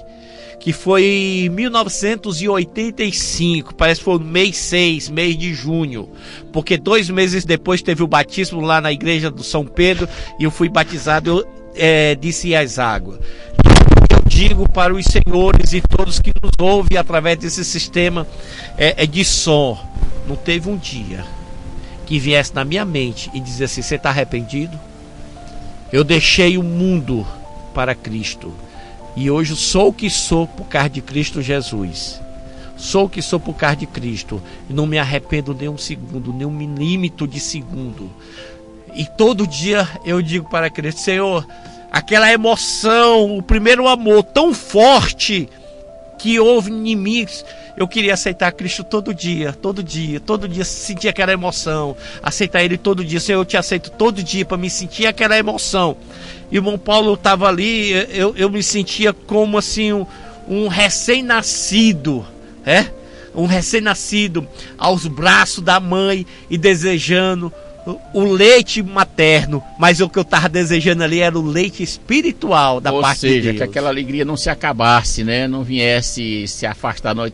que foi em 1985, parece que foi no mês 6, mês de junho, porque 2 meses depois teve o batismo lá na igreja do São Pedro, e eu fui batizado, desci as águas. Eu digo para os senhores e todos que nos ouvem através desse sistema de som, não teve um dia que viesse na minha mente e dizer assim, você está arrependido? Eu deixei o mundo para Cristo. E hoje sou o que sou por causa de Cristo Jesus. Sou o que sou por causa de Cristo. E não me arrependo nem um segundo, nem um milímetro de segundo. E todo dia eu digo para Cristo, Senhor, aquela emoção, o primeiro amor tão forte que houve em mim, eu queria aceitar Cristo todo dia, sentir aquela emoção, aceitar Ele todo dia. Senhor, eu te aceito todo dia para me sentir aquela emoção. E o irmão Paulo estava ali, eu me sentia como assim um recém-nascido, um recém-nascido aos braços da mãe e desejando o leite materno, mas o que eu estava desejando ali era o leite espiritual da parte de Deus. Ou seja, que aquela alegria não se acabasse, né? Não viesse se afastar. A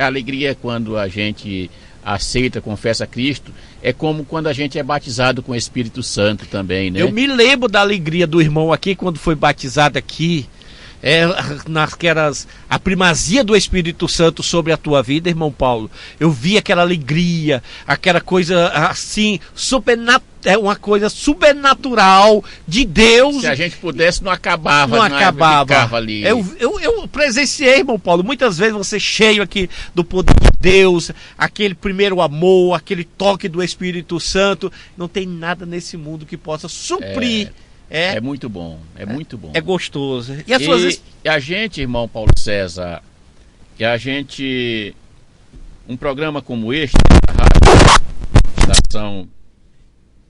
alegria quando a gente aceita, confessa Cristo, é como quando a gente é batizado com o Espírito Santo também, né? Eu me lembro da alegria do irmão aqui, quando foi batizado aqui, a primazia do Espírito Santo sobre a tua vida, irmão Paulo. Eu vi aquela alegria, aquela coisa assim, uma coisa supernatural de Deus. Se a gente pudesse, não acabava. Não acabava ali. Eu presenciei, irmão Paulo, muitas vezes você cheio aqui do poder de Deus, aquele primeiro amor, aquele toque do Espírito Santo. Não tem nada nesse mundo que possa suprir. É muito bom, muito bom. É gostoso. E a gente, irmão Paulo César, um programa como este, a Rádio Estação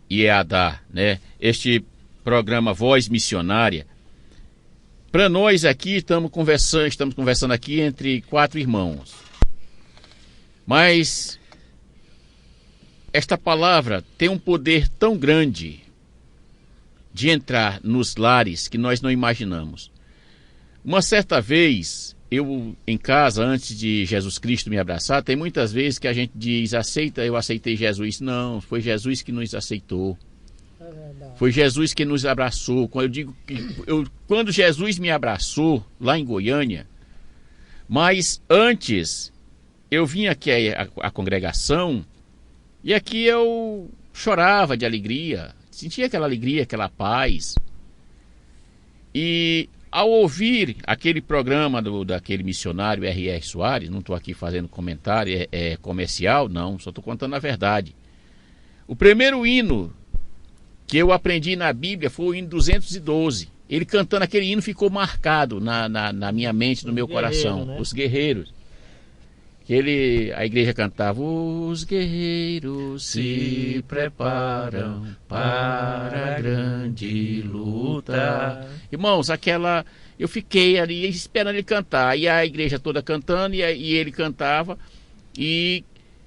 IEADA, né? Este programa Voz Missionária, para nós aqui estamos conversando aqui entre 4 irmãos. Mas esta palavra tem um poder tão grande de entrar nos lares que nós não imaginamos. Uma certa vez, eu em casa, antes de Jesus Cristo me abraçar, tem muitas vezes que a gente diz, eu aceitei Jesus. Não, foi Jesus que nos aceitou. Foi Jesus que nos abraçou. Quando Jesus me abraçou, lá em Goiânia, mas antes, eu vim aqui à congregação, e aqui eu chorava de alegria, sentia aquela alegria, aquela paz. E ao ouvir aquele programa daquele missionário R.R. Soares, não estou aqui fazendo comentário, comercial, não, só estou contando a verdade. O primeiro hino que eu aprendi na Bíblia foi o hino 212. Ele cantando aquele hino ficou marcado na minha mente, no meu coração. Né? Os guerreiros. A igreja cantava: os guerreiros se preparam para a grande luta. Irmãos, eu fiquei ali esperando ele cantar, e a igreja toda cantando, e ele cantava, e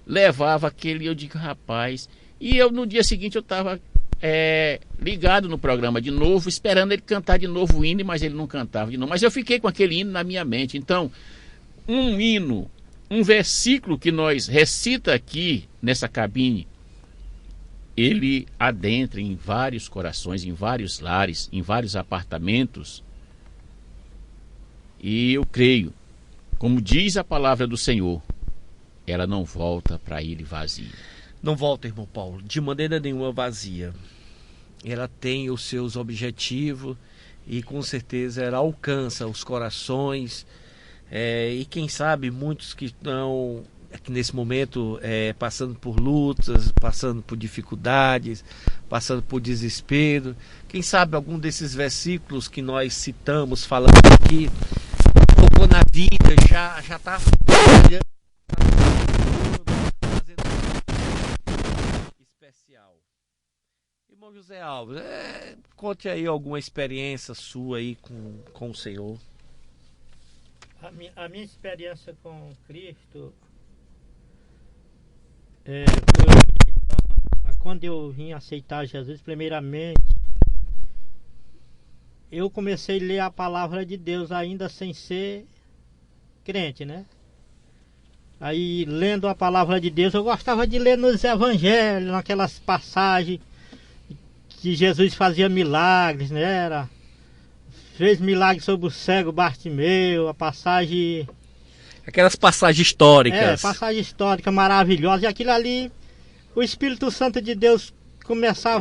levava aquele, eu digo, rapaz, E no dia seguinte eu estava ligado no programa de novo, esperando ele cantar de novo o hino, mas ele não cantava de novo. Mas eu fiquei com aquele hino na minha mente. Então, um hino, um versículo que nós recita aqui nessa cabine, ele adentra em vários corações, em vários lares, em vários apartamentos. E eu creio, como diz a palavra do Senhor, ela não volta para ele vazia. Não volta, irmão Paulo, de maneira nenhuma vazia. Ela tem os seus objetivos e com certeza ela alcança os corações. E quem sabe muitos que estão aqui nesse momento passando por lutas, passando por dificuldades, passando por desespero. Quem sabe algum desses versículos que nós citamos, falando aqui, tocou na vida, já está fazendo especial. Irmão José Alves, conte aí alguma experiência sua aí com o Senhor. A minha experiência com Cristo quando eu vim aceitar Jesus, primeiramente, eu comecei a ler a palavra de Deus ainda sem ser crente, né? Aí, lendo a palavra de Deus, eu gostava de ler nos evangelhos, naquelas passagens que Jesus fazia milagres, né? Fez milagre sobre o cego Bartimeu, a passagem... Aquelas passagens históricas. Passagem histórica maravilhosa. E aquilo ali, o Espírito Santo de Deus começou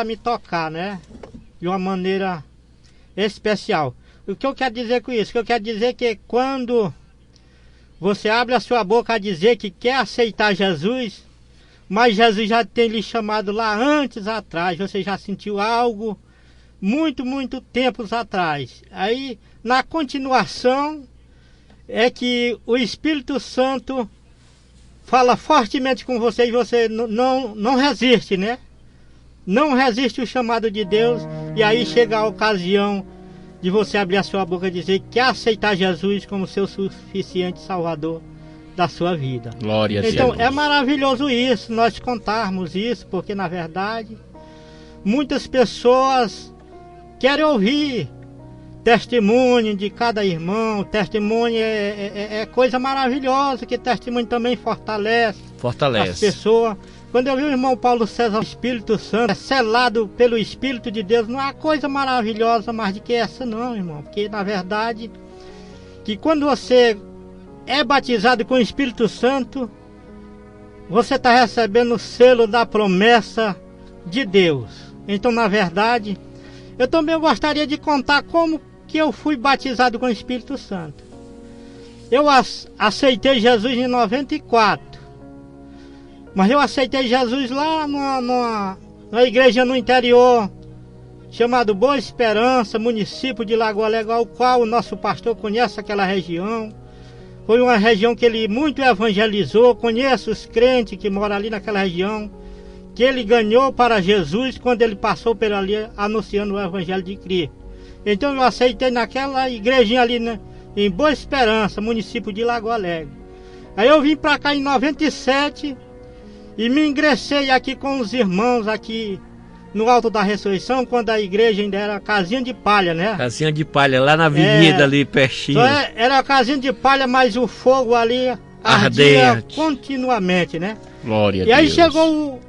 a me tocar, né? De uma maneira especial. O que eu quero dizer com isso? O que eu quero dizer é que quando você abre a sua boca a dizer que quer aceitar Jesus, mas Jesus já tem lhe chamado lá antes atrás, você já sentiu algo muito tempos atrás. Aí, na continuação, é que o Espírito Santo fala fortemente com você e você não resiste, né? Não resiste o chamado de Deus, e aí chega a ocasião de você abrir a sua boca e dizer que quer aceitar Jesus como seu suficiente Salvador da sua vida. Glória a Deus. Então é maravilhoso isso, nós contarmos isso, porque na verdade muitas pessoas querem ouvir testemunho de cada irmão. Testemunho é coisa maravilhosa, que testemunho também fortalece as pessoas. Quando eu vi o irmão Paulo César, o Espírito Santo, selado pelo Espírito de Deus, não há coisa maravilhosa mais do que essa não, irmão. Porque na verdade, que quando você é batizado com o Espírito Santo, você está recebendo o selo da promessa de Deus. Então na verdade, eu também gostaria de contar como que eu fui batizado com o Espírito Santo. Eu aceitei Jesus em 94. Mas eu aceitei Jesus lá numa igreja no interior, chamado Boa Esperança, município de Lagoa Legal, o qual o nosso pastor conhece aquela região. Foi uma região que ele muito evangelizou, conheço os crentes que moram ali naquela região, que ele ganhou para Jesus quando ele passou por ali anunciando o Evangelho de Cristo. Então eu aceitei naquela igrejinha ali, né, em Boa Esperança, município de Lagoa Alegre. Aí eu vim para cá em 97 e me ingressei aqui com os irmãos aqui no Alto da Ressurreição, quando a igreja ainda era casinha de palha, né? Casinha de palha, lá na avenida ali pertinho. Era a casinha de palha, mas o fogo ali ardia continuamente, né? Glória a Deus. E aí chegou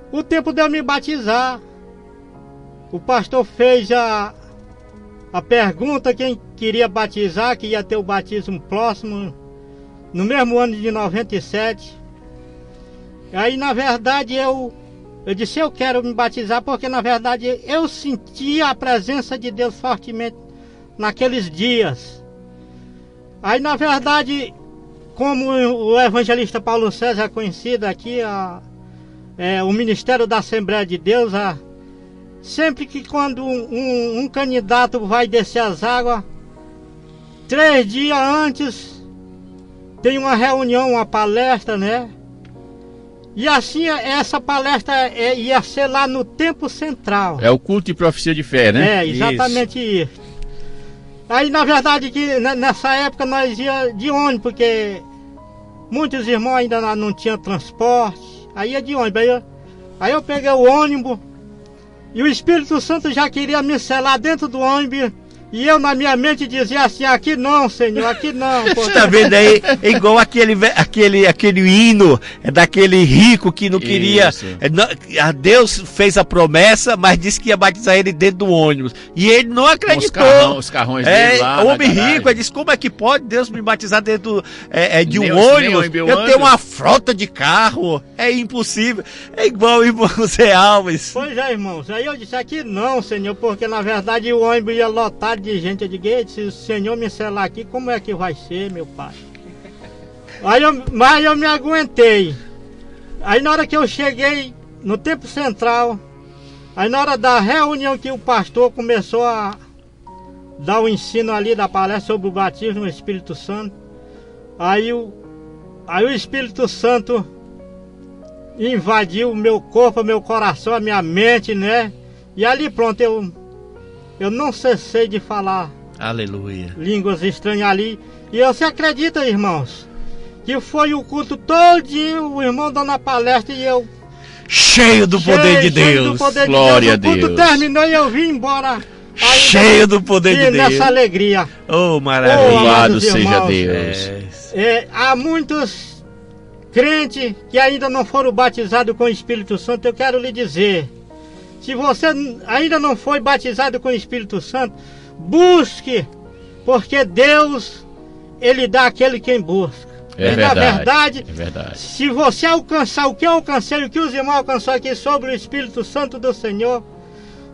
o tempo de eu me batizar. O pastor fez a pergunta quem queria batizar, que ia ter o batismo próximo, no mesmo ano de 97. Aí na verdade eu disse, eu quero me batizar, porque na verdade eu sentia a presença de Deus fortemente naqueles dias. Aí na verdade, como o evangelista Paulo César é conhecido aqui, o Ministério da Assembleia de Deus, sempre que quando um candidato vai descer as águas, 3 dias antes tem uma reunião, uma palestra, né? E assim essa palestra ia ser lá no Templo Central. É o culto de profecia de fé, né? Exatamente isso. Aí na verdade que nessa época nós ia de ônibus, porque muitos irmãos ainda não tinham transporte. Aí ia de ônibus. Aí eu peguei o ônibus e o Espírito Santo já queria me selar dentro do ônibus. E eu na minha mente dizia assim, aqui não, Senhor, aqui não. Você tá vendo aí? É igual aquele hino daquele rico que não queria. Deus fez a promessa, mas disse que ia batizar ele dentro do ônibus. E ele não acreditou. Os carrões dele lá. O homem rico, ele disse, como é que pode Deus me batizar dentro de um ônibus? Eu tenho uma frota de carro. É impossível. É igual o irmão Zé Alves. Pois é, irmãos. Aí eu disse, aqui não, Senhor, porque na verdade o ônibus ia lotar de gente. Eu digo, se o Senhor me selar aqui, como é que vai ser, meu pai? Mas eu me aguentei. Aí na hora que eu cheguei no Templo Central, aí na hora da reunião que o pastor começou a dar o ensino ali da palestra sobre o batismo no Espírito Santo, aí o Espírito Santo invadiu o meu corpo, o meu coração, a minha mente, né? E ali pronto, eu não cessei de falar. Aleluia. Línguas estranhas ali. E você acredita, irmãos, que foi o culto todinho, o irmão dando a palestra e eu... Cheio do poder de Deus. Glória a Deus. O culto terminou e eu vim embora. Cheio do poder de Deus. Nessa alegria. Oh, maravilha. Louvado seja Deus. Há muitos crentes que ainda não foram batizados com o Espírito Santo. Eu quero lhe dizer... Se você ainda não foi batizado com o Espírito Santo, busque, porque Deus, Ele dá àquele quem busca. Na verdade, se você alcançar o que eu alcancei, o que os irmãos alcançaram aqui sobre o Espírito Santo do Senhor,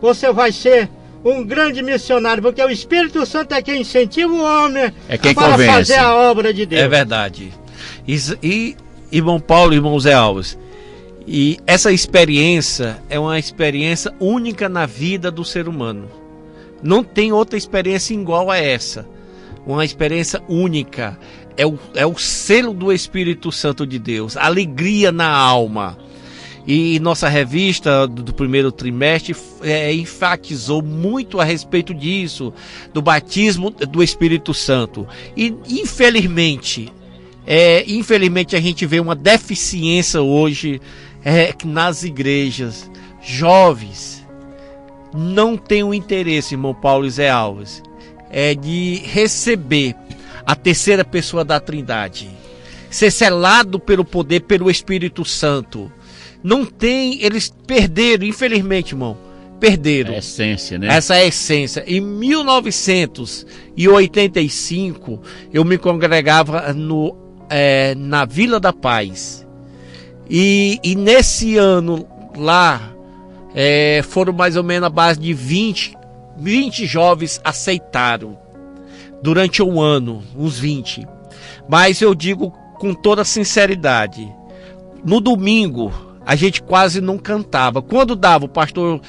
você vai ser um grande missionário, porque o Espírito Santo é quem incentiva o homem para fazer a obra de Deus. É verdade. E irmão Paulo e irmão Zé Alves, e essa experiência é uma experiência única na vida do ser humano. Não tem outra experiência igual a essa. Uma experiência única. É o selo do Espírito Santo de Deus. Alegria na alma. E nossa revista do primeiro trimestre enfatizou muito a respeito disso. Do batismo do Espírito Santo. E infelizmente a gente vê uma deficiência hoje nas igrejas. Jovens não têm o interesse, irmão Paulo e Zé Alves, de receber a terceira pessoa da Trindade, ser selado pelo poder, pelo Espírito Santo. Não tem, eles perderam, infelizmente, irmão, perderam a essência, né? Essa essência. Em 1985, eu me congregava na Vila da Paz. E nesse ano lá, foram mais ou menos a base de 20 jovens aceitaram. Durante um ano, uns 20. Mas eu digo com toda sinceridade, no domingo a gente quase não cantava. Quando dava, o pastor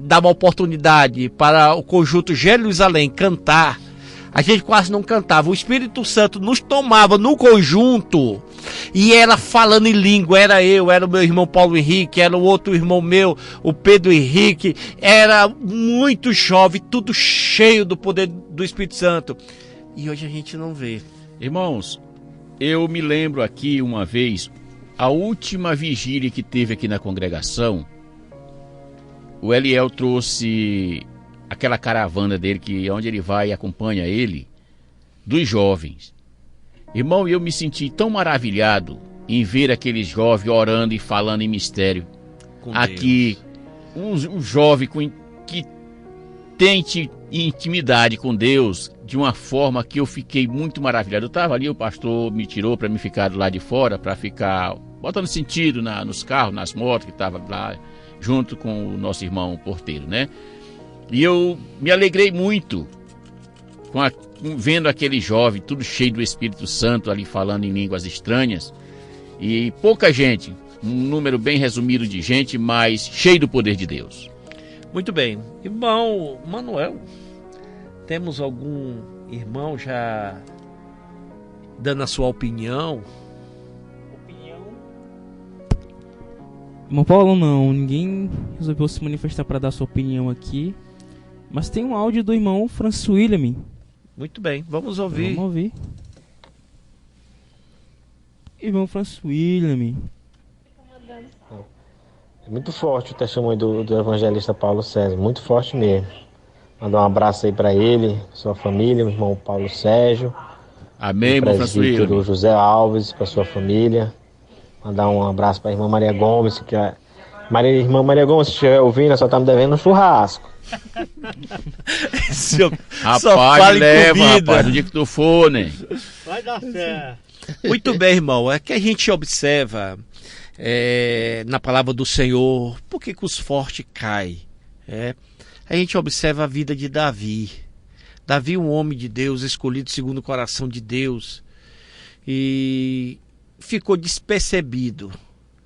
dava oportunidade para o conjunto Jerusalém cantar, a gente quase não cantava. O Espírito Santo nos tomava no conjunto e era falando em língua. Era eu, era o meu irmão Paulo Henrique, era o outro irmão meu, o Pedro Henrique. Era muito jovem, tudo cheio do poder do Espírito Santo. E hoje a gente não vê. Irmãos, eu me lembro aqui uma vez, a última vigília que teve aqui na congregação, o Eliel trouxe aquela caravana dele, que onde ele vai e acompanha ele, dos jovens. Irmão, eu me senti tão maravilhado em ver aqueles jovens orando e falando em mistério. Com aqui, um jovem que tem intimidade com Deus de uma forma que eu fiquei muito maravilhado. Eu estava ali, o pastor me tirou para me ficar do lado de fora, para ficar botando sentido nos carros, nas motos, que estava lá junto com o nosso irmão porteiro, né? E eu me alegrei muito vendo aquele jovem, tudo cheio do Espírito Santo, ali falando em línguas estranhas. E pouca gente, um número bem resumido de gente, mas cheio do poder de Deus. Muito bem. Irmão Manuel, temos algum irmão já dando a sua opinião? Irmão Paulo, não. Ninguém resolveu se manifestar para dar sua opinião aqui. Mas tem um áudio do irmão Francis William. Muito bem, vamos ouvir. Vamos ouvir. Irmão Francis William, Muito forte o testemunho do evangelista Paulo César, muito forte mesmo. Mandar um abraço aí para ele, sua família, meu irmão Paulo Sérgio. Amém, irmão presbítero José Alves, para sua família. Mandar um abraço para a irmã Maria Gomes, que a irmã Maria Gomes, se estiver ouvindo, só tá me devendo um churrasco. Rapaz, leva, rapaz, no dia que tu for, né? Vai dar certo. Muito bem, irmão. É que a gente observa na palavra do Senhor, por que os fortes caem? A gente observa a vida de Davi. Davi, um homem de Deus, escolhido segundo o coração de Deus, e ficou despercebido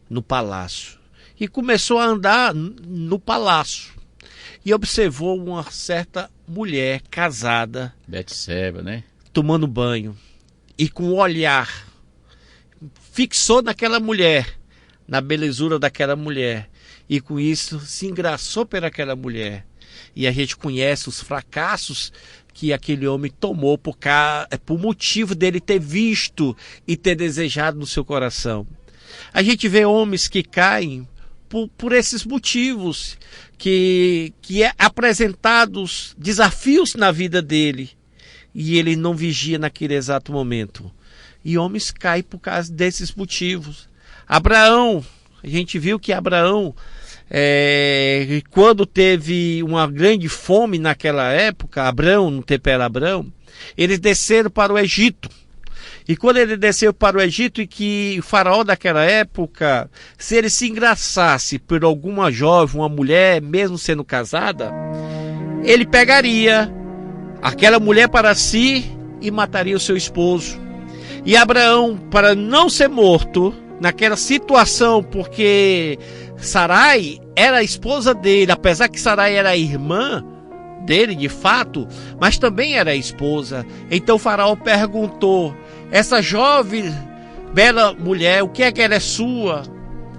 no palácio. E começou a andar no palácio. E observou uma certa mulher casada, Betseba, né? Tomando banho. E com o olhar fixou naquela mulher, na belezura daquela mulher. E com isso se engraçou por aquela mulher. E a gente conhece os fracassos que aquele homem tomou por motivo dele ter visto e ter desejado no seu coração. A gente vê homens que caem por esses motivos, que é apresentados desafios na vida dele e ele não vigia naquele exato momento. E homens caem por causa desses motivos. Abraão, a gente viu que Abraão, quando teve uma grande fome naquela época, no tempo Abrão, eles desceram para o Egito. E quando ele desceu para o Egito, e que o faraó daquela época, se ele se engraçasse por alguma jovem, uma mulher, mesmo sendo casada, ele pegaria aquela mulher para si e mataria o seu esposo. E Abraão, para não ser morto naquela situação, porque Sarai era a esposa dele, apesar que Sarai era a irmã dele de fato, mas também era a esposa. Então o faraó perguntou: essa jovem, bela mulher, o que é que ela é sua?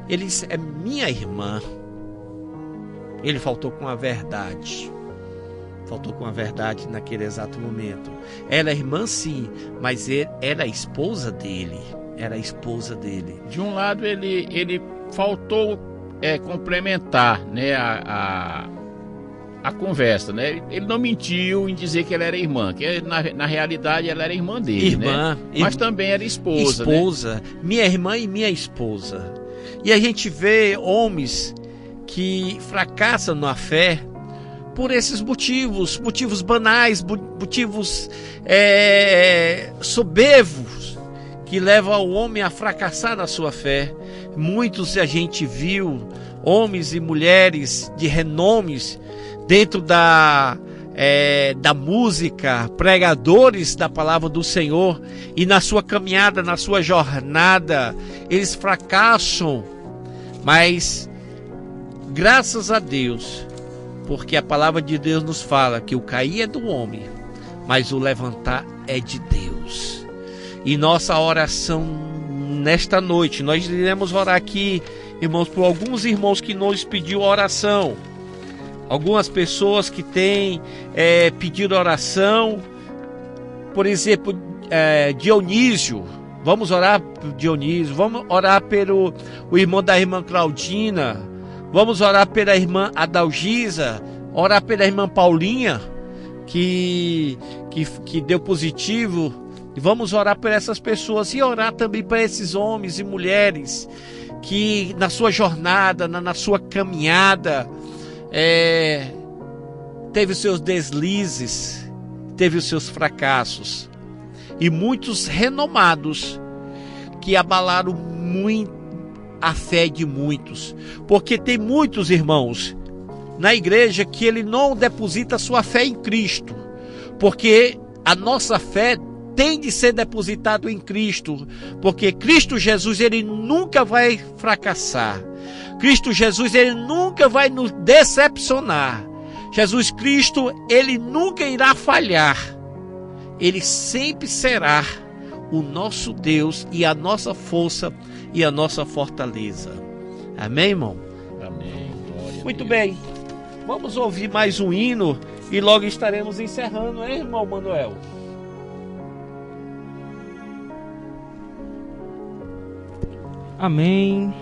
Ele disse: é minha irmã. Ele faltou com a verdade. Faltou com a verdade naquele exato momento. Ela é irmã sim, mas era a esposa dele. Era a esposa dele. De um lado ele faltou complementar, né, a conversa, né? Ele não mentiu em dizer que ela era irmã, que na realidade ela era irmã dele, né? Mas também era esposa, né? Minha irmã e minha esposa. E a gente vê homens que fracassam na fé por esses motivos banais, motivos soberbos, que levam o homem a fracassar na sua fé. Muitos a gente viu, homens e mulheres de renomes dentro da música, pregadores da palavra do Senhor, e na sua caminhada, na sua jornada, eles fracassam, mas graças a Deus, porque a palavra de Deus nos fala que o cair é do homem, mas o levantar é de Deus. E nossa oração nesta noite, nós iremos orar aqui, irmãos, por alguns irmãos que nos pediu oração. Algumas pessoas que têm pedido oração, por exemplo, Dionísio. Vamos orar por Dionísio, vamos orar pelo o irmão da irmã Claudina, vamos orar pela irmã Adalgisa, orar pela irmã Paulinha, que deu positivo. E vamos orar por essas pessoas e orar também para esses homens e mulheres que na sua jornada, na sua caminhada, teve os seus deslizes, teve os seus fracassos, e muitos renomados que abalaram muito a fé de muitos, porque tem muitos irmãos na igreja que ele não deposita sua fé em Cristo, porque a nossa fé tem de ser depositado em Cristo, porque Cristo Jesus, ele nunca vai fracassar. Cristo Jesus, ele nunca vai nos decepcionar. Jesus Cristo, ele nunca irá falhar. Ele sempre será o nosso Deus e a nossa força e a nossa fortaleza. Amém, irmão? Amém. Muito bem. Vamos ouvir mais um hino e logo estaremos encerrando, hein, irmão Manuel? Amém.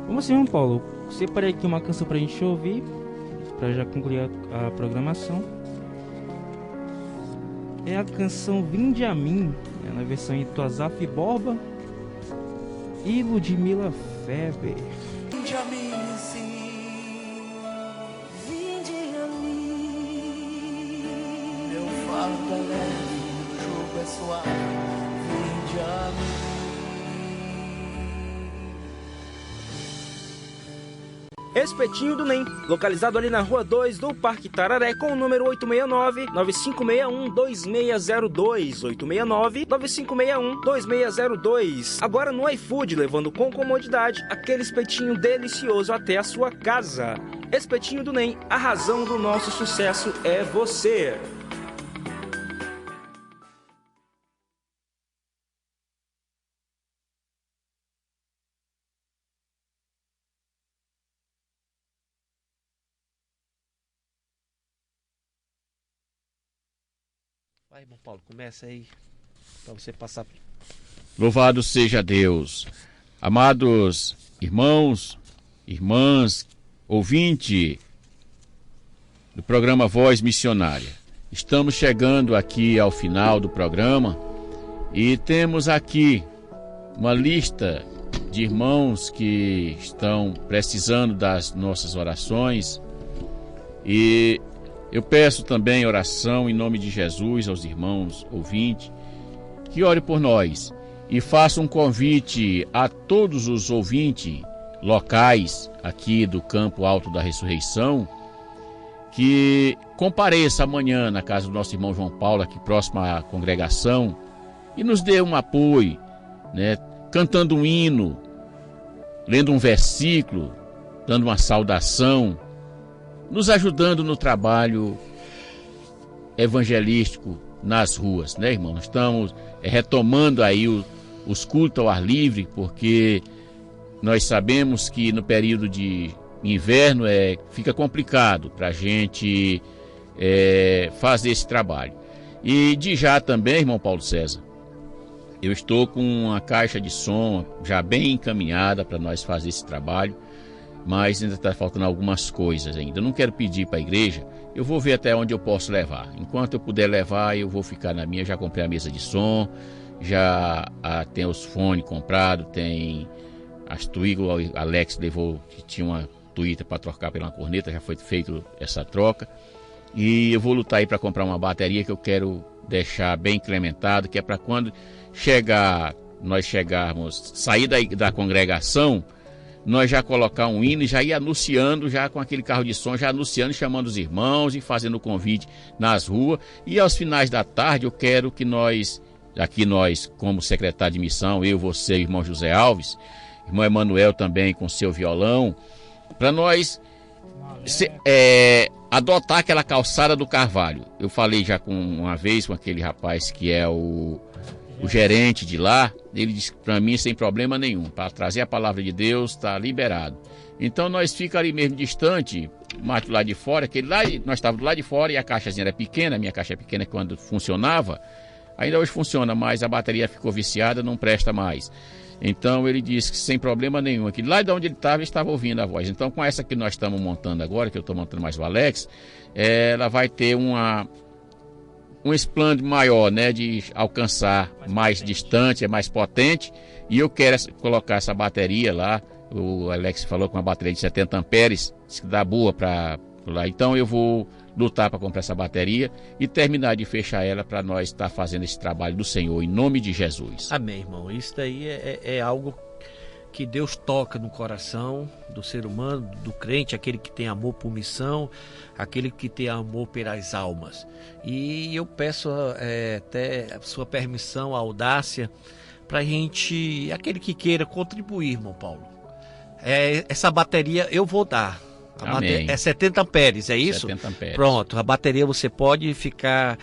Como assim, irmão Paulo? separei aqui uma canção pra gente ouvir, pra já concluir a programação. É a canção Vinde a Mim, na versão em Tuazaf Borba e Ludmila Feber. Vinde a mim, sim, vinde a mim. Meu fardo é leve, o jugo é suave. Vinde a mim. Espetinho do NEM, localizado ali na Rua 2 do Parque Tararé, com o número 869-9561-2602, 869-9561-2602. Agora no iFood, levando com comodidade aquele espetinho delicioso até a sua casa. Espetinho do NEM, a razão do nosso sucesso é você. Vai, irmão Paulo, começa aí, para você passar. Louvado seja Deus. Amados irmãos, irmãs, ouvinte do programa Voz Missionária. Estamos chegando aqui ao final do programa e temos aqui uma lista de irmãos que estão precisando das nossas orações, e eu peço também oração em nome de Jesus aos irmãos ouvintes, que ore por nós e faça um convite a todos os ouvintes locais aqui do Campo Alto da Ressurreição, que compareça amanhã na casa do nosso irmão João Paulo, aqui próximo à congregação, e nos dê um apoio, né, cantando um hino, lendo um versículo, dando uma saudação, nos ajudando no trabalho evangelístico nas ruas, né, irmão? Nós estamos retomando aí os cultos ao ar livre, porque nós sabemos que no período de inverno fica complicado para a gente fazer esse trabalho. E de já também, irmão Paulo César, eu estou com uma caixa de som já bem encaminhada para nós fazer esse trabalho, mas ainda está faltando algumas coisas ainda. Eu não quero pedir para a igreja, eu vou ver até onde eu posso levar. Enquanto eu puder levar, eu vou ficar na minha. Já comprei a mesa de som, já tem os fones comprados, tem as Twigo, o Alex levou, que tinha uma Twitter para trocar pela corneta, já foi feito essa troca. E eu vou lutar aí para comprar uma bateria que eu quero deixar bem incrementado, que é para quando nós chegarmos, sair da congregação, nós já colocar um hino e já ir anunciando, já com aquele carro de som, já anunciando, chamando os irmãos e fazendo o convite nas ruas. E aos finais da tarde eu quero que nós, como secretário de missão, eu, você, irmão José Alves, irmão Emanuel também com seu violão, para nós adotar aquela calçada do Carvalho. Eu falei já uma vez com aquele rapaz que é o gerente de lá, ele disse para mim sem problema nenhum, para trazer a palavra de Deus está liberado. Então nós ficamos ali mesmo distante, mais do lado de fora, nós estávamos do lado de fora e a caixazinha era pequena, a minha caixa é pequena quando funcionava, ainda hoje funciona, mas a bateria ficou viciada, não presta mais. Então ele disse que sem problema nenhum, que lá de onde ele estava ouvindo a voz. Então com essa que nós estamos montando agora, que eu estou montando mais o Alex, ela vai ter um explante maior, né, de alcançar mais distante, mais potente, e eu quero colocar essa bateria lá. O Alex falou com uma bateria de 70 amperes, que dá boa para lá. Então eu vou lutar para comprar essa bateria e terminar de fechar ela para nós estar fazendo esse trabalho do Senhor, em nome de Jesus. Amém, irmão. Isso daí é algo que Deus toca no coração do ser humano, do crente, aquele que tem amor por missão, aquele que tem amor pelas almas. E eu peço até a sua permissão, a audácia, para a gente, aquele que queira contribuir, irmão Paulo. Essa bateria eu vou dar. É 70 amperes, é isso? 70 amperes. Pronto, a bateria você pode ficar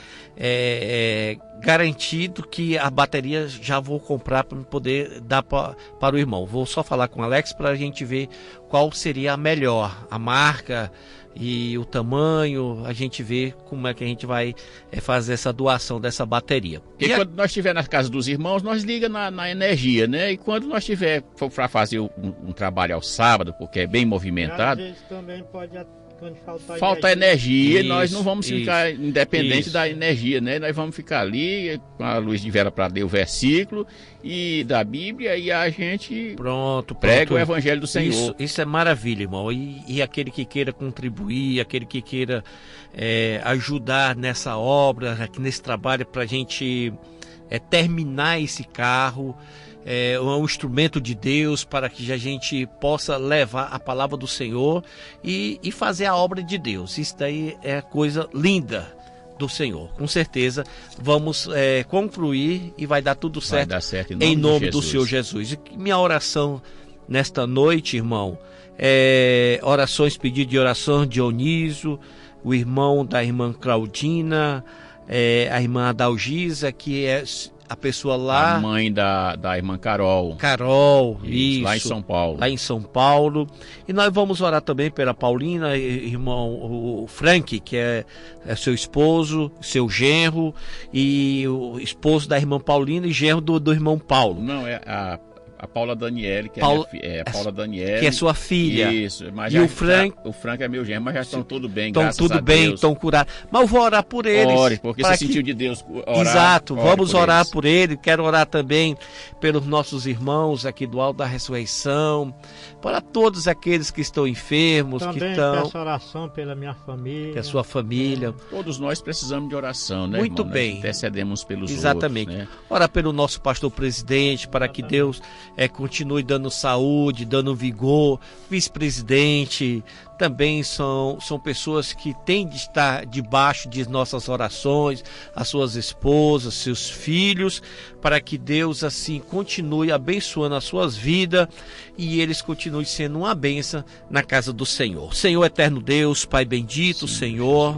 garantido que a bateria já vou comprar para poder dar para o irmão. Vou só falar com o Alex para a gente ver qual seria a melhor, a marca, e o tamanho, a gente vê como é que a gente vai fazer essa doação dessa bateria. Porque quando nós estiver na casa dos irmãos, nós liga na energia, né? E quando nós estiver para fazer um trabalho ao sábado, porque é bem movimentado, às vezes também pode, quando falta energia, Isso, nós não vamos ficar independentes da energia, né? Nós vamos ficar ali com a luz de vela para ler o versículo e da Bíblia, e a gente prega o Evangelho do Senhor. Isso é maravilha, irmão. E aquele que queira contribuir, aquele que queira ajudar nessa obra, aqui nesse trabalho, para a gente terminar esse carro. É um instrumento de Deus para que a gente possa levar a palavra do Senhor e fazer a obra de Deus. Isso daí é coisa linda do Senhor. Com certeza vamos concluir e vai dar tudo certo, em nome do Senhor Jesus. E minha oração nesta noite, irmão, orações, pedido de oração de Dionísio, o irmão da irmã Claudina, a irmã Adalgisa, que é a pessoa lá... A mãe da irmã Carol. Isso. Lá em São Paulo. Lá em São Paulo. E nós vamos orar também pela Paulina, irmão o Frank, que é seu esposo, seu genro, e o esposo da irmã Paulina e genro do irmão Paulo. Não, é a Paula Daniele, que é Paula Daniele, que é sua filha. Isso, mas e o Frank é meu genro, mas já estão tudo bem, estão graças a Deus. Tudo bem, estão curados. Mas eu vou orar por eles. Ore, porque você sentiu de Deus orar. Exato, vamos orar por ele. Quero orar também pelos nossos irmãos aqui do Alto da Ressurreição, para todos aqueles que estão enfermos, também que estão... peço oração pela minha família. Pela sua família. Todos nós precisamos de oração, né, Muito irmão? bem. Nós intercedemos pelos Exatamente. outros, né? Orar pelo nosso pastor presidente, para que Deus continue dando saúde, dando vigor. Vice-presidente também são pessoas que têm de estar debaixo de nossas orações, as suas esposas, seus filhos, para que Deus assim continue abençoando as suas vidas e eles continuem sendo uma bênção na casa do Senhor. Senhor eterno Deus, Pai bendito, Senhor,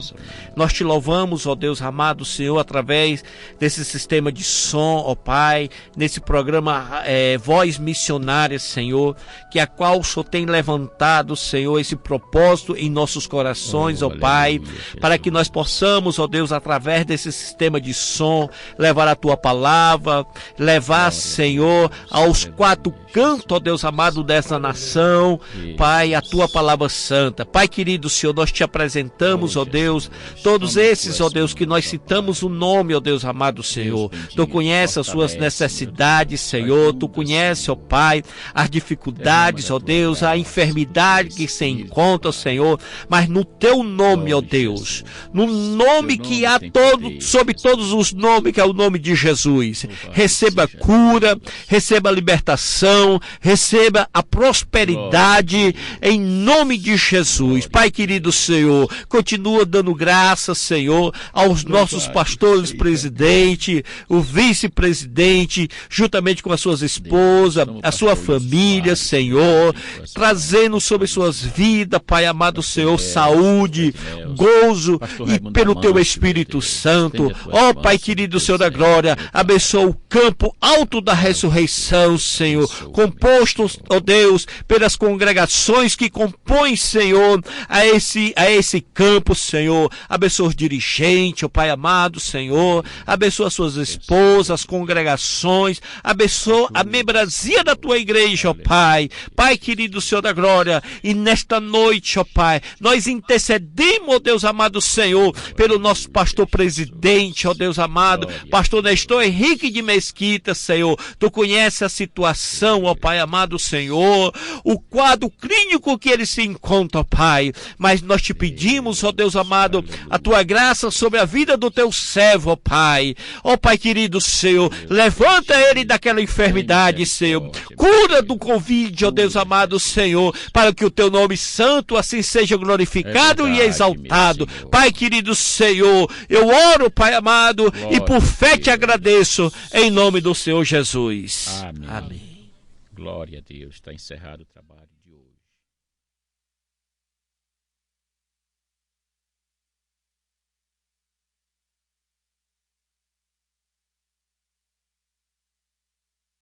nós te louvamos, ó Deus amado, Senhor, através desse sistema de som, ó Pai, nesse programa Voz Missionária, Senhor, que a qual o Senhor tem levantado, Senhor, esse propósito em nossos corações, ó Pai, para que nós possamos, ó Deus, através desse sistema de som, levar a Tua palavra, levar, Senhor, aos quatro cantos, ó Deus amado, dessa nação, Pai, a Tua palavra santa. Pai querido, Senhor, nós te apresentamos, ó Deus, todos esses, ó Deus, que nós citamos o nome, ó Deus amado, Senhor. Tu conheces as suas necessidades, Senhor, Tu conheces, ó Pai, as dificuldades, ó Deus, a enfermidade que se encontra, Senhor, mas no Teu nome, ó Deus, no nome que há sobre todos os nomes, que é o nome de Jesus, receba cura, receba libertação, receba a prosperidade em nome de Jesus. Pai querido Senhor, continua dando graça, Senhor, aos nossos pastores presidente, o vice-presidente, juntamente com as suas esposas, a sua família, Senhor, trazendo sobre suas vidas, Pai amado Senhor, saúde, gozo e pelo Teu Espírito Santo. Ó Pai querido Senhor da glória, abençoa o campo alto da ressurreição, Senhor, composto, ó Deus, pelas congregações que compõem, Senhor, a esse campo, Senhor. Abençoa os dirigentes, ó Pai amado, Senhor, abençoa as suas esposas, as congregações, abençoa a membresia da Tua igreja, ó Pai. Pai querido Senhor da glória, e nesta noite, ó Pai, nós intercedemos, ó Deus amado Senhor, pelo nosso pastor presidente, ó Deus amado, pastor Nestor Henrique de Mesquita, Senhor. Tu conheces a situação, ó Pai amado Senhor, o quadro clínico que ele se encontra, ó Pai, mas nós te pedimos, ó Deus amado, a Tua graça sobre a vida do Teu servo, ó Pai. Ó Pai querido Senhor, levanta ele daquela enfermidade, Senhor, cura do Covid, ó Deus amado Senhor, para que o Teu nome santo assim seja glorificado e exaltado. Pai querido Senhor, eu oro, Pai amado, e por fé te agradeço, em nome do Senhor Jesus. Amém. Amém. Glória a Deus. Está encerrado o trabalho de hoje.